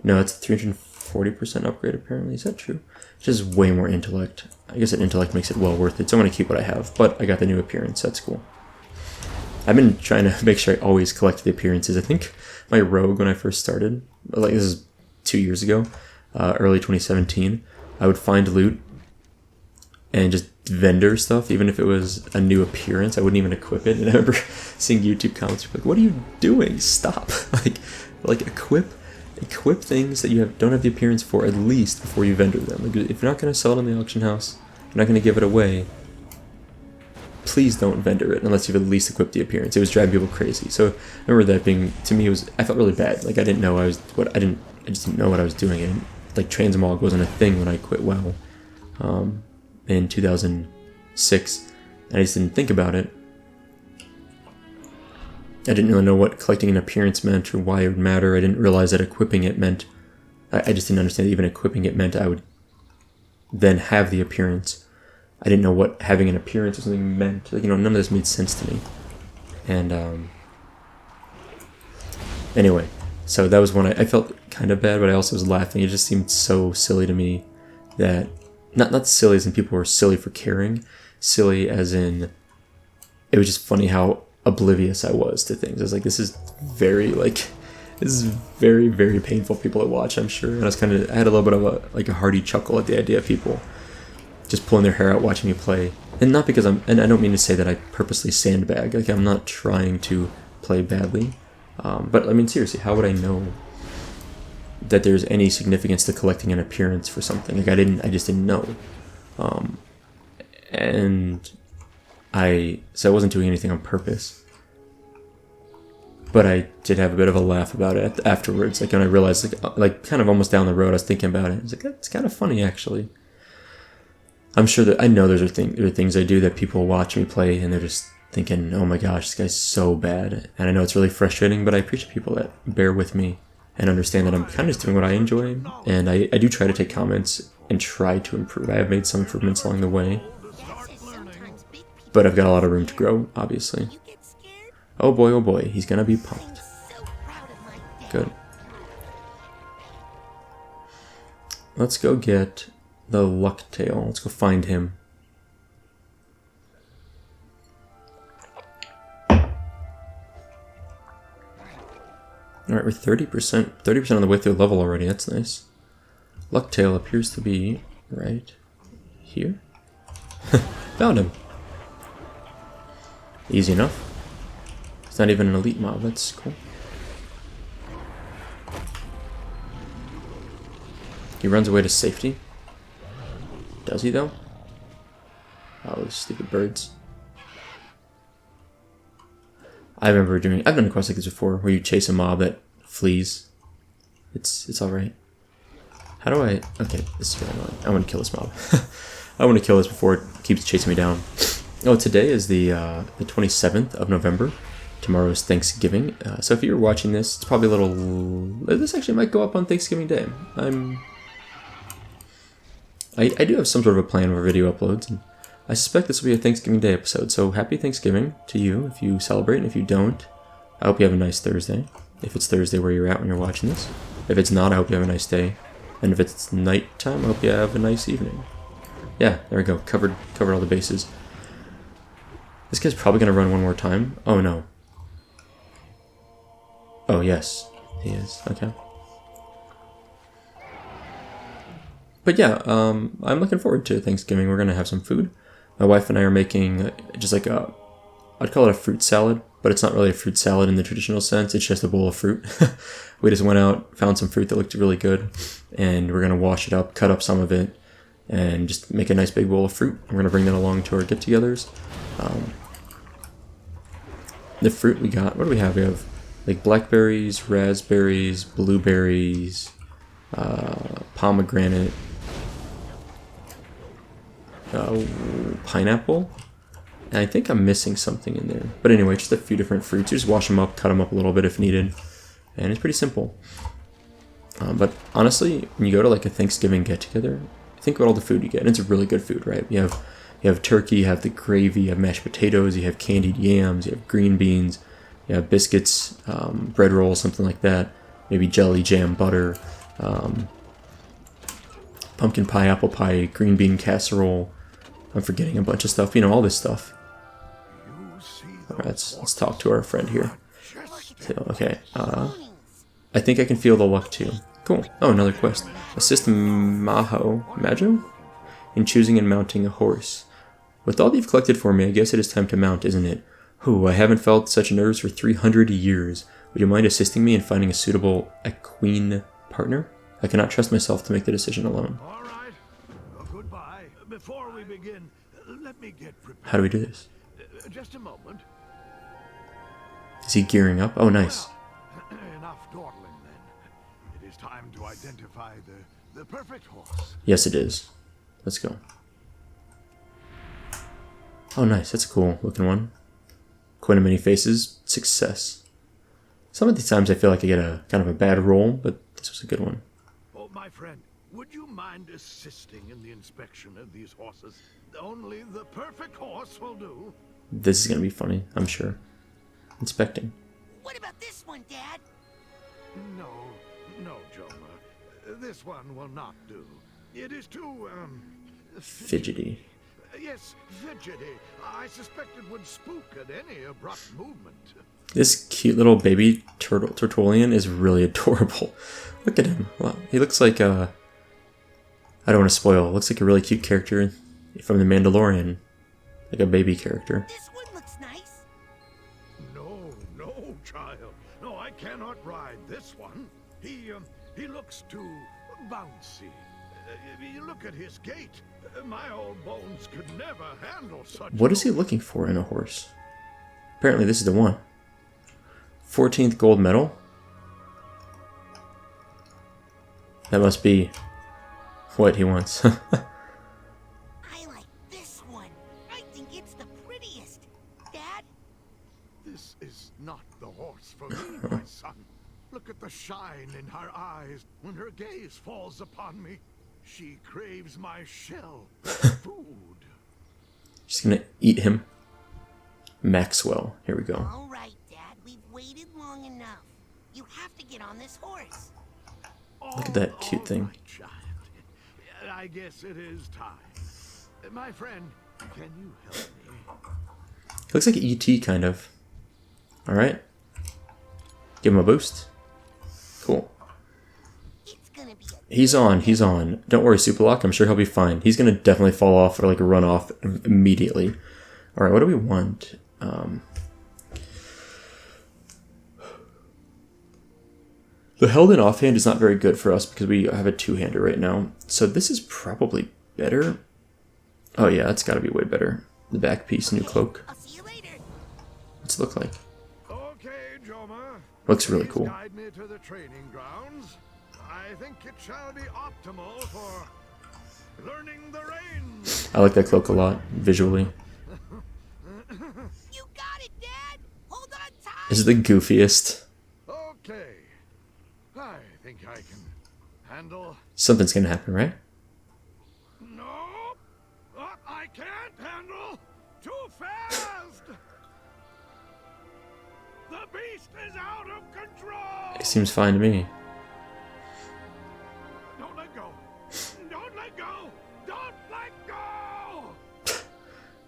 No, it's a 340% upgrade apparently. Is that true? It's just way more intellect. I guess an intellect makes it well worth it, so I'm going to keep what I have, but I got the new appearance. That's cool. I've been trying to make sure I always collect the appearances. I think my rogue, when I first started, like this is 2 years ago, early 2017, I would find loot and just vendor stuff, even if it was a new appearance. I wouldn't even equip it. And I remember seeing YouTube comments like, "What are you doing? Stop!" like equip things that you don't have the appearance for at least before you vendor them. Like, if you're not going to sell it in the auction house, you're not going to give it away, please don't vendor it unless you've at least equipped the appearance. It was driving people crazy. So I remember that being, to me, I felt really bad. Like I didn't know I just didn't know what I was doing. And like transmog wasn't a thing when I quit WoW in 2006. And I just didn't think about it. I didn't really know what collecting an appearance meant or why it would matter. I didn't realize that equipping it meant, I just didn't understand that even equipping it meant I would then have the appearance. I didn't know what having an appearance or something meant. Like, you know, none of this made sense to me. And anyway, so that was when I felt kind of bad, but I also was laughing. It just seemed so silly to me that, not silly as in people were silly for caring, silly as in, it was just funny how oblivious I was to things. I was like, this is very, very painful for people to watch, I'm sure. And I had a little bit of a hearty chuckle at the idea of people just pulling their hair out watching me play. And not because and I don't mean to say that I purposely sandbag. Like, I'm not trying to play badly. But I mean, seriously, how would I know that there's any significance to collecting an appearance for something? Like, I just didn't know. So I wasn't doing anything on purpose. But I did have a bit of a laugh about it afterwards. Like, when I realized, like kind of almost down the road, I was thinking about it. I was like, that's kind of funny, actually. I'm sure that I know there are things I do that people watch me play and they're just thinking, oh my gosh, this guy's so bad. And I know it's really frustrating, but I appreciate people that bear with me and understand that I'm kind of just doing what I enjoy. And I do try to take comments and try to improve. I have made some improvements along the way, but I've got a lot of room to grow, obviously. Oh boy, he's gonna be pumped. Good. Let's go get the Lucktail. Let's go find him. Alright, we're 30% on the way through the level already. That's nice. Lucktail appears to be right here. Found him. Easy enough. It's not even an elite mob, that's cool. He runs away to safety. Does he though? Oh, those stupid birds. I've done a quest like this before, where you chase a mob that flees. It's alright. How do I... Okay, this is very annoying. I want to kill this mob. I want to kill this before it keeps chasing me down. Oh, today is the 27th of November. Tomorrow is Thanksgiving. So if you're watching this, it's probably a little... This actually might go up on Thanksgiving Day. I do have some sort of a plan for video uploads, and I suspect this will be a Thanksgiving Day episode, so happy Thanksgiving to you if you celebrate, and if you don't, I hope you have a nice Thursday. If it's Thursday where you're at when you're watching this. If it's not, I hope you have a nice day. And if it's nighttime, I hope you have a nice evening. Yeah, there we go. Covered all the bases. This guy's probably going to run one more time. Oh, no. Oh, yes. He is. Okay. But yeah, I'm looking forward to Thanksgiving. We're going to have some food. My wife and I are making just like I'd call it a fruit salad, but it's not really a fruit salad in the traditional sense. It's just a bowl of fruit. We just went out, found some fruit that looked really good, and we're going to wash it up, cut up some of it, and just make a nice big bowl of fruit. We're going to bring that along to our get-togethers. The fruit we got, what do we have? We have like blackberries, raspberries, blueberries, pomegranate, pineapple, and I think I'm missing something in there. But anyway, just a few different fruits. You just wash them up, cut them up a little bit if needed, and it's pretty simple. But honestly, when you go to like a Thanksgiving get-together, think about all the food you get, and it's really good food, right? You have turkey, you have the gravy, you have mashed potatoes, you have candied yams, you have green beans, you have biscuits, bread rolls, something like that, maybe jelly, jam, butter, pumpkin pie, apple pie, green bean casserole. I'm forgetting a bunch of stuff, all this stuff. Alright, let's talk to our friend here. So, okay, I think I can feel the luck too. Cool. Oh, another quest. Assist Majo in choosing and mounting a horse. With all you've collected for me, I guess it is time to mount, isn't it? I haven't felt such nerves for 300 years. Would you mind assisting me in finding a suitable equine partner? I cannot trust myself to make the decision alone. All right. Goodbye. Before we begin, let me get prepared. How do we do this? Just a moment. Is he gearing up? Oh, nice. Well, enough dawdling then. It is time to identify the perfect horse. Yes, it is. Let's go. Oh, nice. That's a cool looking one. Quite a many faces. Success. Some of these times I feel like I get a kind of a bad roll, but this was a good one. Oh, my friend, would you mind assisting in the inspection of these horses? Only the perfect horse will do. This is going to be funny, I'm sure. Inspecting. What about this one, Dad? No, Joma. This one will not do. It is too, Fidgety. Yes, fidgety. I suspect it would spook at any abrupt movement. This cute little baby Turtolian is really adorable. Look at him. Wow. He looks like I don't want to spoil. Looks like a really cute character from The Mandalorian. Like a baby character. This one looks nice. No, child. No, I cannot ride this one. He looks too bouncy. You look at his gait. My old bones could never handle such. What is he looking for in a horse? Apparently this is the one. 14th gold medal? That must be what he wants. I like this one. I think it's the prettiest. Dad? This is not the horse for me, my son. Look at the shine in her eyes when her gaze falls upon me. She craves my shell. Food. Just gonna eat him. Maxwell. Here we go. All right, Dad. We've waited long enough. You have to get on this horse. Look at that cute All thing. right, child. I guess it is time. My friend, can you help me? He looks like E.T. kind of. Alright. Give him a boost. Cool. It's gonna be a He's on. He's on. Don't worry, Superlock. I'm sure he'll be fine. He's gonna definitely fall off or like run off immediately. All right, what do we want? The held in offhand is not very good for us because we have a two-hander right now. So this is probably better. Oh yeah, that's got to be way better. The back piece, new cloak. I'll see you later. What's it look like? Okay, Joma. Looks really Please cool. Guide me to the training grounds. I think it shall be optimal for learning the reins. I like that cloak a lot, visually. You got it, Dad. Hold on tight. This is the goofiest. Okay. I think I can handle. Something's gonna happen, right? No, I can't handle. Too fast. The beast is out of control. It seems fine to me. Don't let go. Don't let go. Don't let go.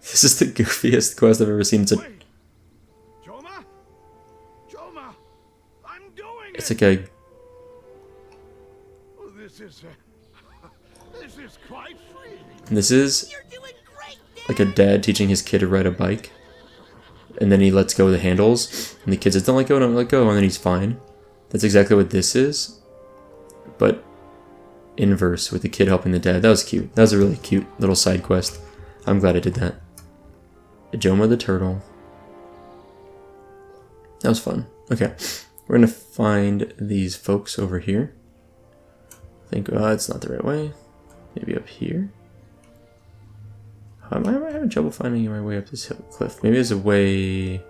This is the goofiest quest I've ever seen. Wait. Joma? Joma, I'm doing It's it. like a Oh, this is quite free. this is You're doing great, Dad. like a dad teaching his kid to ride a bike, and then he lets go of the handles, and the kid says, "Don't let go, don't let go," and then he's fine. That's exactly what this is, but inverse with the kid helping the dad. That was cute. That was a really cute little side quest. I'm glad I did that. Joma the turtle. That was fun. Okay, we're gonna find these folks over here. I think it's not the right way. Maybe up here. Am I having trouble finding my way up this hill cliff? Maybe there's a way.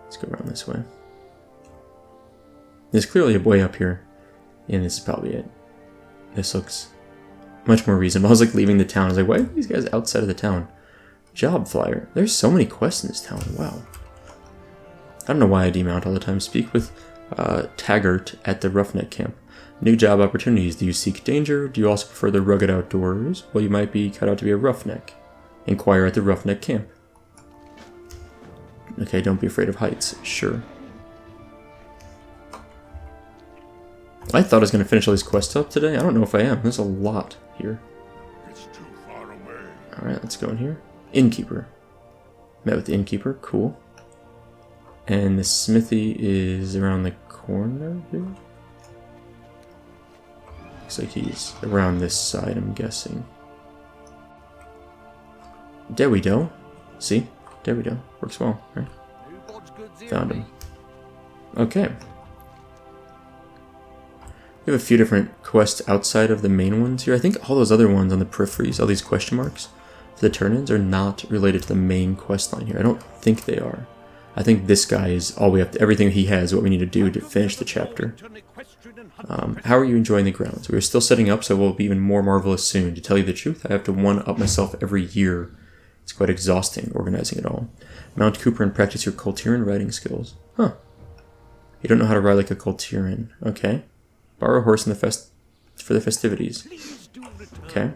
Let's go around this way. There's clearly a way up here, and this is probably it. This looks much more reasonable. I was like leaving the town. I was like, why are these guys outside of the town? Job flyer. There's so many quests in this town. Wow. I don't know why I demount all the time. Speak with Taggart at the Roughneck Camp. New job opportunities. Do you seek danger? Do you also prefer the rugged outdoors? Well, you might be cut out to be a roughneck. Inquire at the Roughneck Camp. Okay, don't be afraid of heights. Sure. I thought I was going to finish all these quests up today. I don't know if I am. There's a lot here. It's too far away. Alright, let's go in here. Innkeeper. Met with the innkeeper. Cool. And the smithy is around the corner here. Looks like he's around this side, I'm guessing. There we go. See? There we go. Works well, right? Found him. Okay. We have a few different quests outside of the main ones here. I think all those other ones on the peripheries, all these question marks for the turn-ins, are not related to the main quest line here. I don't think they are. I think this guy is all we have to, everything he has, what we need to do to finish the chapter. How are you enjoying the grounds? We're still setting up, so we'll be even more marvelous soon. To tell you the truth, I have to one-up myself every year. It's quite exhausting organizing it all. Mount Cooper and practice your Coltiran riding skills. Huh. You don't know how to ride like a Coltiran. Okay. Borrow a horse in for the festivities. Okay.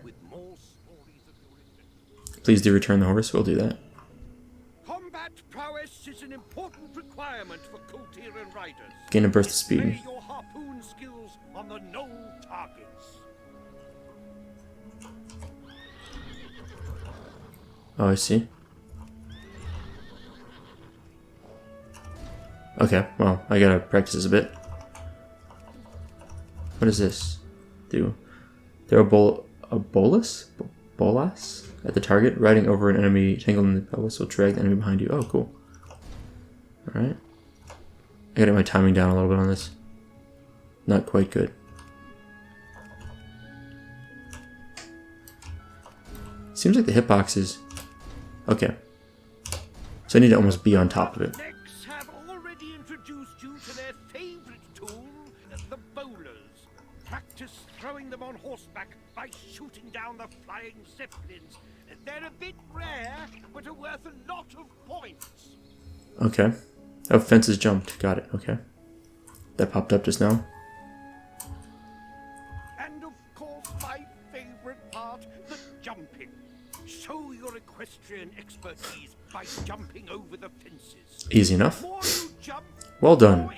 Please do return the horse. We'll do that. Combat prowess is an important requirement for Coltiran riders. Gain a burst of speed. Display your harpoon skills on the known targets. Oh, I see. Okay, well, I gotta practice this a bit. What does this do? Throw a bolas at the target, riding over an enemy tangled in the pelvis will drag the enemy behind you. Oh, cool. Alright. I gotta get my timing down a little bit on this. Not quite good. Seems like the hitbox is... Okay. So I need to almost be on top of it. Necks have already introduced you to their favorite tool, the bowlers. Practice throwing them on horseback by shooting down the flying zeppelins. They're a bit rare, but are worth a lot of points. Okay. Oh, fences jumped. Got it. Okay. That popped up just now. And of course, my favorite part, the jumping. Show your equestrian expertise by jumping over the fences. Easy enough. The more you jump, Well the done. more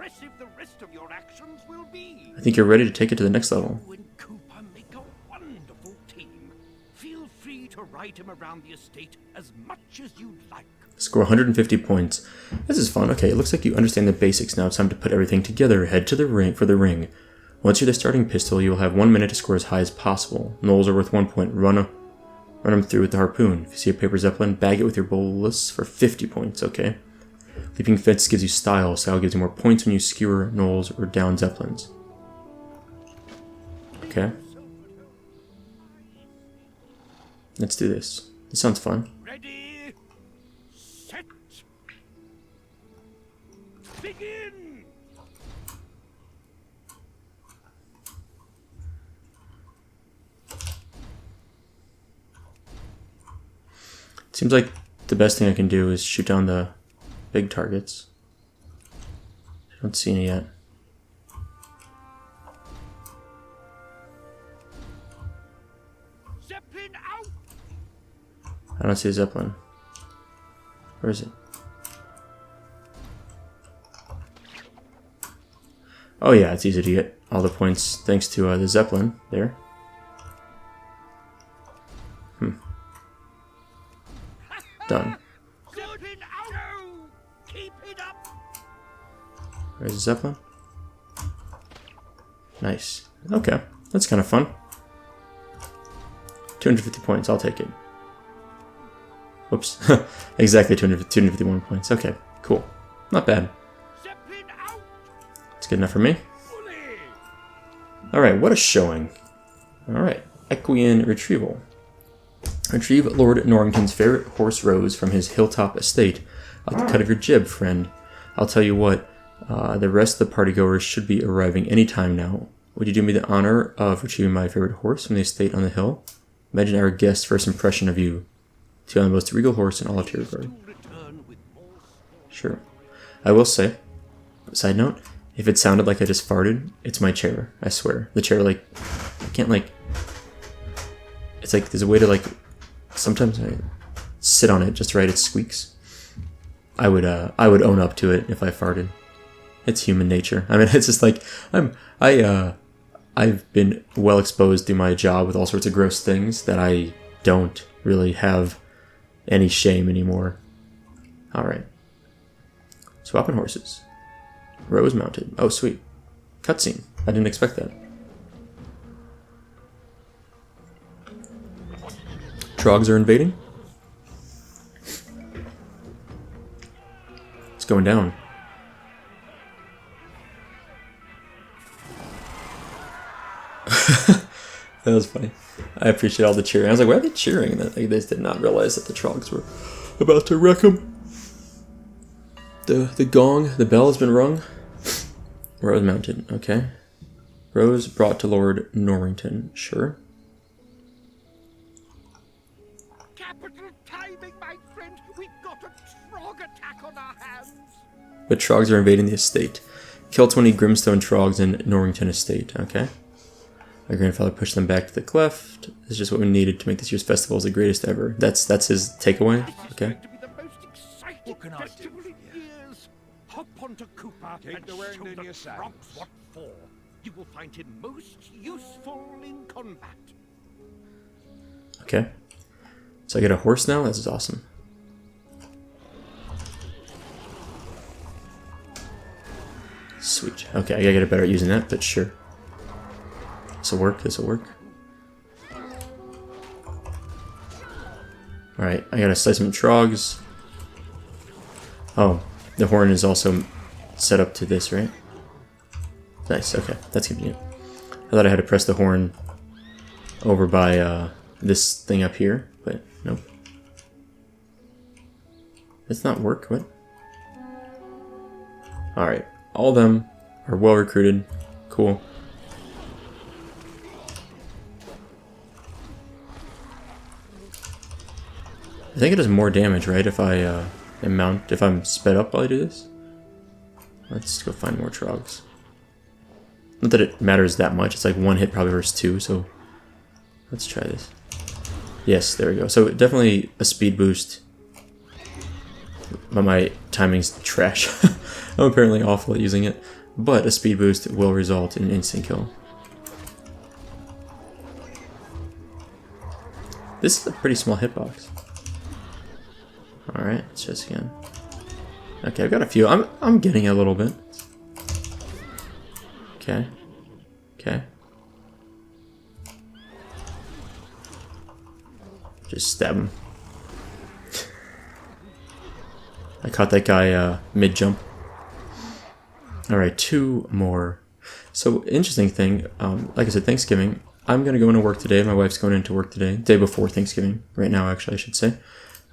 impressive the rest of your actions will be. I think you're ready to take it to the next level. You and Cooper make a wonderful team. Feel free to ride him around the estate as much as you'd like. Score 150 points. This is fun. Okay, it looks like you understand the basics now. It's time to put everything together. Head to the ring for the ring. Once you're the starting pistol, you will have 1 minute to score as high as possible. Knolls are worth 1 point. Run them through with the harpoon. If you see a paper zeppelin, bag it with your bolus for 50 points. Okay. Leaping fence gives you style. Style gives you more points when you skewer knolls or down zeppelins. Okay. Let's do this. This sounds fun. Ready, set, begin! Seems like the best thing I can do is shoot down the big targets. I don't see any yet. Zeppelin out! I don't see a zeppelin. Where is it? Oh yeah, it's easy to get all the points thanks to the zeppelin there. Done. Zeppelin out! Keep it up! There's a zeppelin. Nice. Okay, that's kind of fun. 250 points, I'll take it. Whoops. Exactly 251 points. Okay, cool. Not bad. Zeppelin out! It's good enough for me. Bully! Alright, what a showing. Alright, equestrian retrieval. Retrieve Lord Norwington's favorite horse Rose from his hilltop estate. Out the cut of your jib, friend. I'll tell you what, the rest of the partygoers should be arriving any time now. Would you do me the honor of retrieving my favorite horse from the estate on the hill? Imagine our guest's first impression of you. To the most regal horse in all of Tiergard. Sure. I will say, side note, if it sounded like I just farted, it's my chair. I swear. The chair, like, I can't, like, it's like, there's a way to, like, sometimes I sit on it just right, it squeaks. I would own up to it if I farted. It's human nature. I mean, it's just like, I've been well exposed through my job with all sorts of gross things that I don't really have any shame anymore. Alright. Swapping horses. Rose mounted. Oh, sweet. Cutscene. I didn't expect that. Trogs are invading. It's going down. That was funny. I appreciate all the cheering. I was like, why are they cheering? And they just did not realize that the Trogs were about to wreck them. The gong, the bell has been rung. Rose mounted, okay. Rose brought to Lord Norwington, sure. Capital timing, my friend. We've got a Trog attack on our hands. But Trogs are invading the estate. Kill 20 Grimstone Trogs in Norwington Estate, okay. My grandfather pushed them back to the cleft. This is just what we needed to make this year's festival the greatest ever. That's his takeaway, okay. To be the most exciting festival in years. Hop onto Cooper and the wind show in the your sails. Trogs what for. You will find him most useful in combat. Okay. So I get a horse now? This is awesome. Sweet. Okay, I gotta get better at using that, but sure. This'll work, this'll work. Alright, I gotta slice some Trogs. Oh, the horn is also set up to this, right? Nice, okay, that's convenient. I thought I had to press the horn over by this thing up here, but nope. Does not work, what? Alright, all of them are well recruited. Cool. I think it does more damage, right, if I if I'm sped up while I do this? Let's go find more Trogs. Not that it matters that much, it's like one hit probably versus two, so let's try this. Yes, there we go. So definitely a speed boost, but my timing's trash. I'm apparently awful at using it. but a speed boost will result in instant kill. This is a pretty small hitbox. Alright, let's just again. Okay, I've got a few. I'm getting a little bit. Okay. Okay. Just stab him. I caught that guy mid-jump. Alright, 2 more. So, interesting thing, like I said, Thanksgiving. I'm going to go into work today. My wife's going into work today. Day before Thanksgiving. Right now, actually, I should say.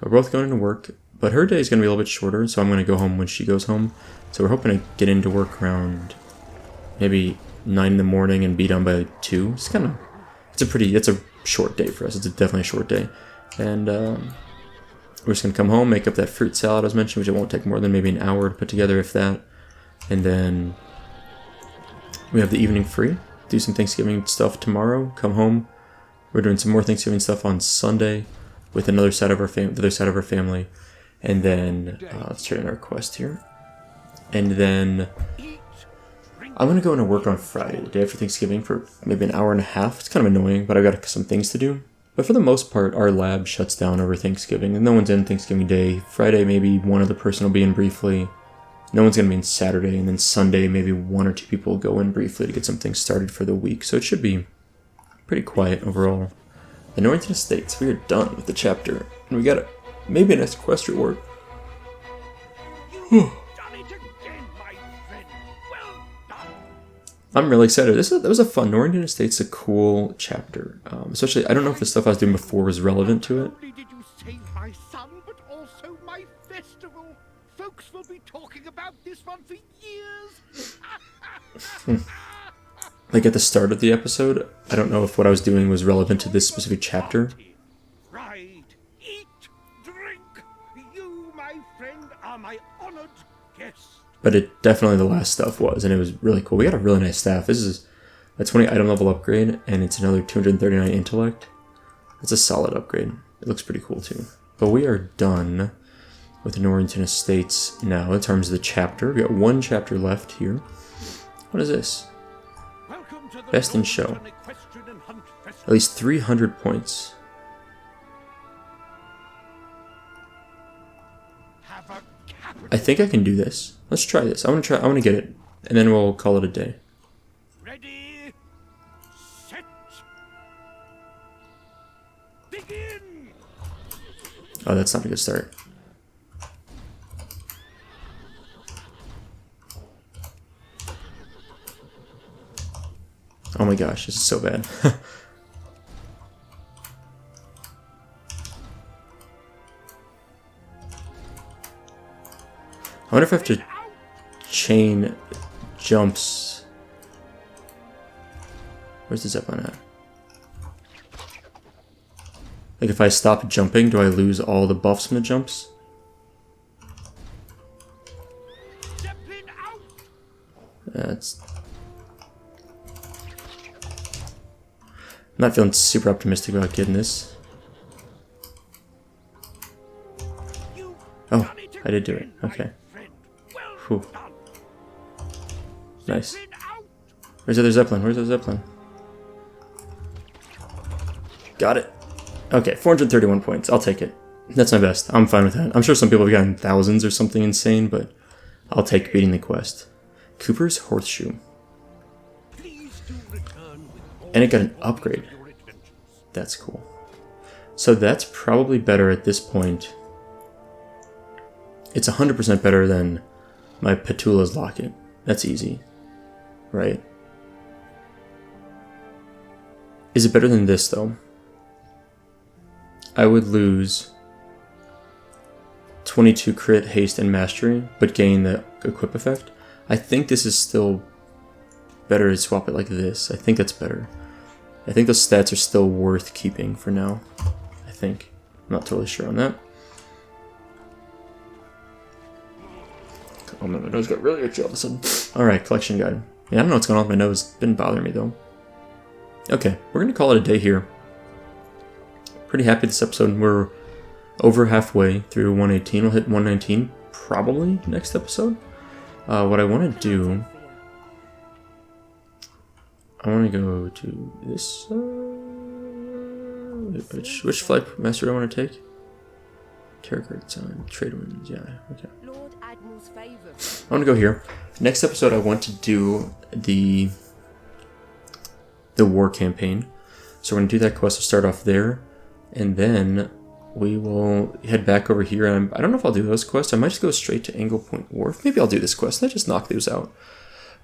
We're both going into work. But her day is going to be a little bit shorter, so I'm going to go home when she goes home. So we're hoping to get into work around maybe 9 in the morning and be done by 2. It's kind of... It's a short day for us. It's definitely a short day. And we're just going to come home, make up that fruit salad I was mentioning, which it won't take more than maybe an hour to put together, if that. And then we have the evening free. Do some Thanksgiving stuff tomorrow. Come home. We're doing some more Thanksgiving stuff on Sunday with another side of our the other side of our family. And then let's turn in our quest here. And then I'm gonna go into work on Friday, the day after Thanksgiving, for maybe an hour and a half. It's kind of annoying, but I've got some things to do. But for the most part, our lab shuts down over Thanksgiving, and no one's in Thanksgiving Day. Friday, maybe one other person will be in briefly. No one's going to be in Saturday, and then Sunday, maybe 1 or 2 people will go in briefly to get some things started for the week. So it should be pretty quiet overall. The Norwington Estates, we are done with the chapter. And we got maybe an quest reward. You've done it again, my friend. Well done. I'm really excited. That was a fun. Norwington Estate's a cool chapter. Especially, I don't know if the stuff I was doing before was relevant to it. Not only did you save my son, but also my festival. Folks will be talking about this one for years. Like at the start of the episode, I don't know if what I was doing was relevant to this specific chapter. Ride, eat, drink. You, my friend, are my honored guest. But it definitely the last stuff was, and it was really cool. We got a really nice staff. This is a 20 item level upgrade, and it's another 239 intellect. That's a solid upgrade. It looks pretty cool too. But we are done with the Norwington Estates now in terms of the chapter. We got 1 chapter left here. What is this? Welcome to the Best in show. Norwington Equestrian and Hunt Festival. At least 300 points. Have a capital. I think I can do this. Let's try this. I want to get it, and then we'll call it a day. Ready, set, begin. Oh, that's not a good start. Oh my gosh, this is so bad. I wonder if I have to chain jumps. Where's the zipline at? Like if I stop jumping, do I lose all the buffs from the jumps? Zeppelin out. That's... I'm not feeling super optimistic about getting this. You've Oh, done it I did do it. again, my Okay. friend. Well Whew. done. Nice. Zeppelin out. Where's the other Zeppelin? Where's the Zeppelin? Got it. Okay, 431 points. I'll take it. That's my best. I'm fine with that. I'm sure some people have gotten thousands or something insane, but I'll take beating the quest. Cooper's Horseshoe. Please do return with all And it got an upgrade. your adventures. That's cool. So that's probably better at this point. It's 100% better than my Petula's Locket. That's easy. Right? Is it better than this, though? I would lose 22 crit, haste, and mastery, but gain the equip effect. I think this is still better to swap it like this. I think that's better. I think those stats are still worth keeping for now. I think. I'm not totally sure on that. Oh man, my nose got really itchy all of a sudden. Alright, collection guide. Yeah, I don't know what's going on with my nose. It didn't bother me though. Okay, we're going to call it a day here. Pretty happy this episode. We're over halfway through 118. We'll hit 119 probably next episode. What I want to do I want to go to this. Which flight master do I want to take? Terror Guard Zone, Trade Winds, yeah, okay. Lord Admiral's favor. I want to go here. Next episode, I want to do the war campaign. So we're going to do that quest to start off there. And then we will head back over here. And I don't know if I'll do those quests. I might just go straight to Angle Point Wharf. Maybe I'll do this quest and I just knock those out.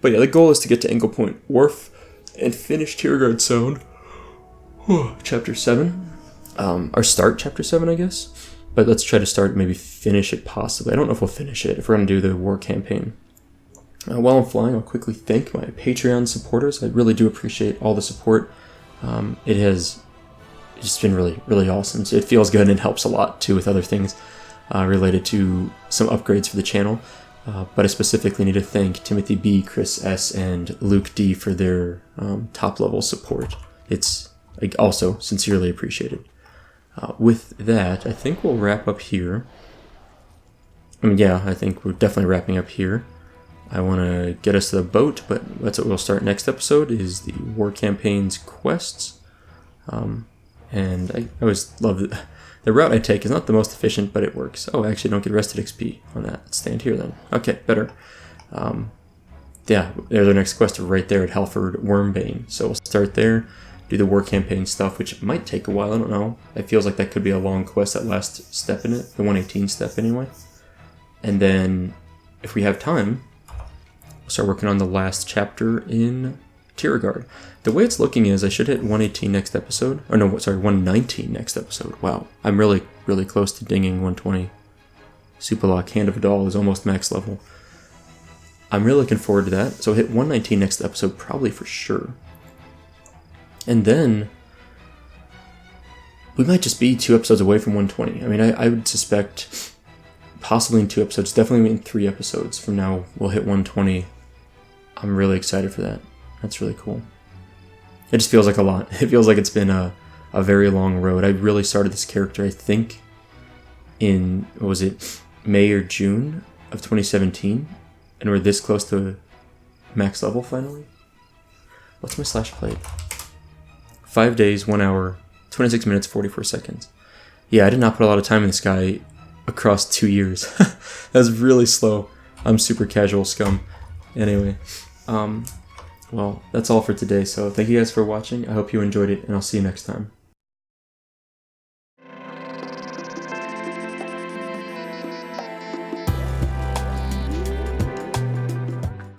But yeah, the goal is to get to Angle Point Wharf and finish Terror Guard Zone. Chapter 7. Or start Chapter 7, I guess. But let's try to start, maybe finish it possibly. I don't know if we'll finish it, if we're going to do the war campaign. While I'm flying, I'll quickly thank my Patreon supporters. I really do appreciate all the support. It has just been really, really awesome. So it feels good and it helps a lot, too, with other things related to some upgrades for the channel. But I specifically need to thank Timothy B., Chris S., and Luke D. for their top-level support. It's also sincerely appreciated. With that, I think we'll wrap up here. I mean, yeah, I think we're definitely wrapping up here. I want to get us to the boat, but that's what we'll start next episode, is the war campaign's quests. And I always love it. The route I take is not the most efficient, but it works. Oh, I actually don't get rested XP on that. Let's stand here then. Okay, better. Yeah, there's our next quest right there at Halford Wormbane. So we'll start there. Do the war campaign stuff, which might take a while, I don't know. It feels like that could be a long quest, that last step in it, the 118 step anyway. And then, if we have time, we'll start working on the last chapter in Terror Guard. The way it's looking is I should hit 118 next episode, or no, sorry, 119 next episode. Wow, I'm really, really close to dinging 120. Supalock, Hand of Adal is almost max level. I'm really looking forward to that, so hit 119 next episode, probably for sure. And then, we might just be 2 episodes away from 120. I mean, I would suspect possibly in 2 episodes, definitely in 3 episodes from now, we'll hit 120. I'm really excited for that. That's really cool. It just feels like a lot. It feels like it's been a very long road. I really started this character, I think, in, what was it, May or June of 2017. And we're this close to max level finally. What's my slash played? 5 days, 1 hour, 26 minutes, 44 seconds. Yeah, I did not put a lot of time in this guy across 2 years. That's really slow. I'm super casual scum. Anyway, well, that's all for today. So thank you guys for watching. I hope you enjoyed it, and I'll see you next time.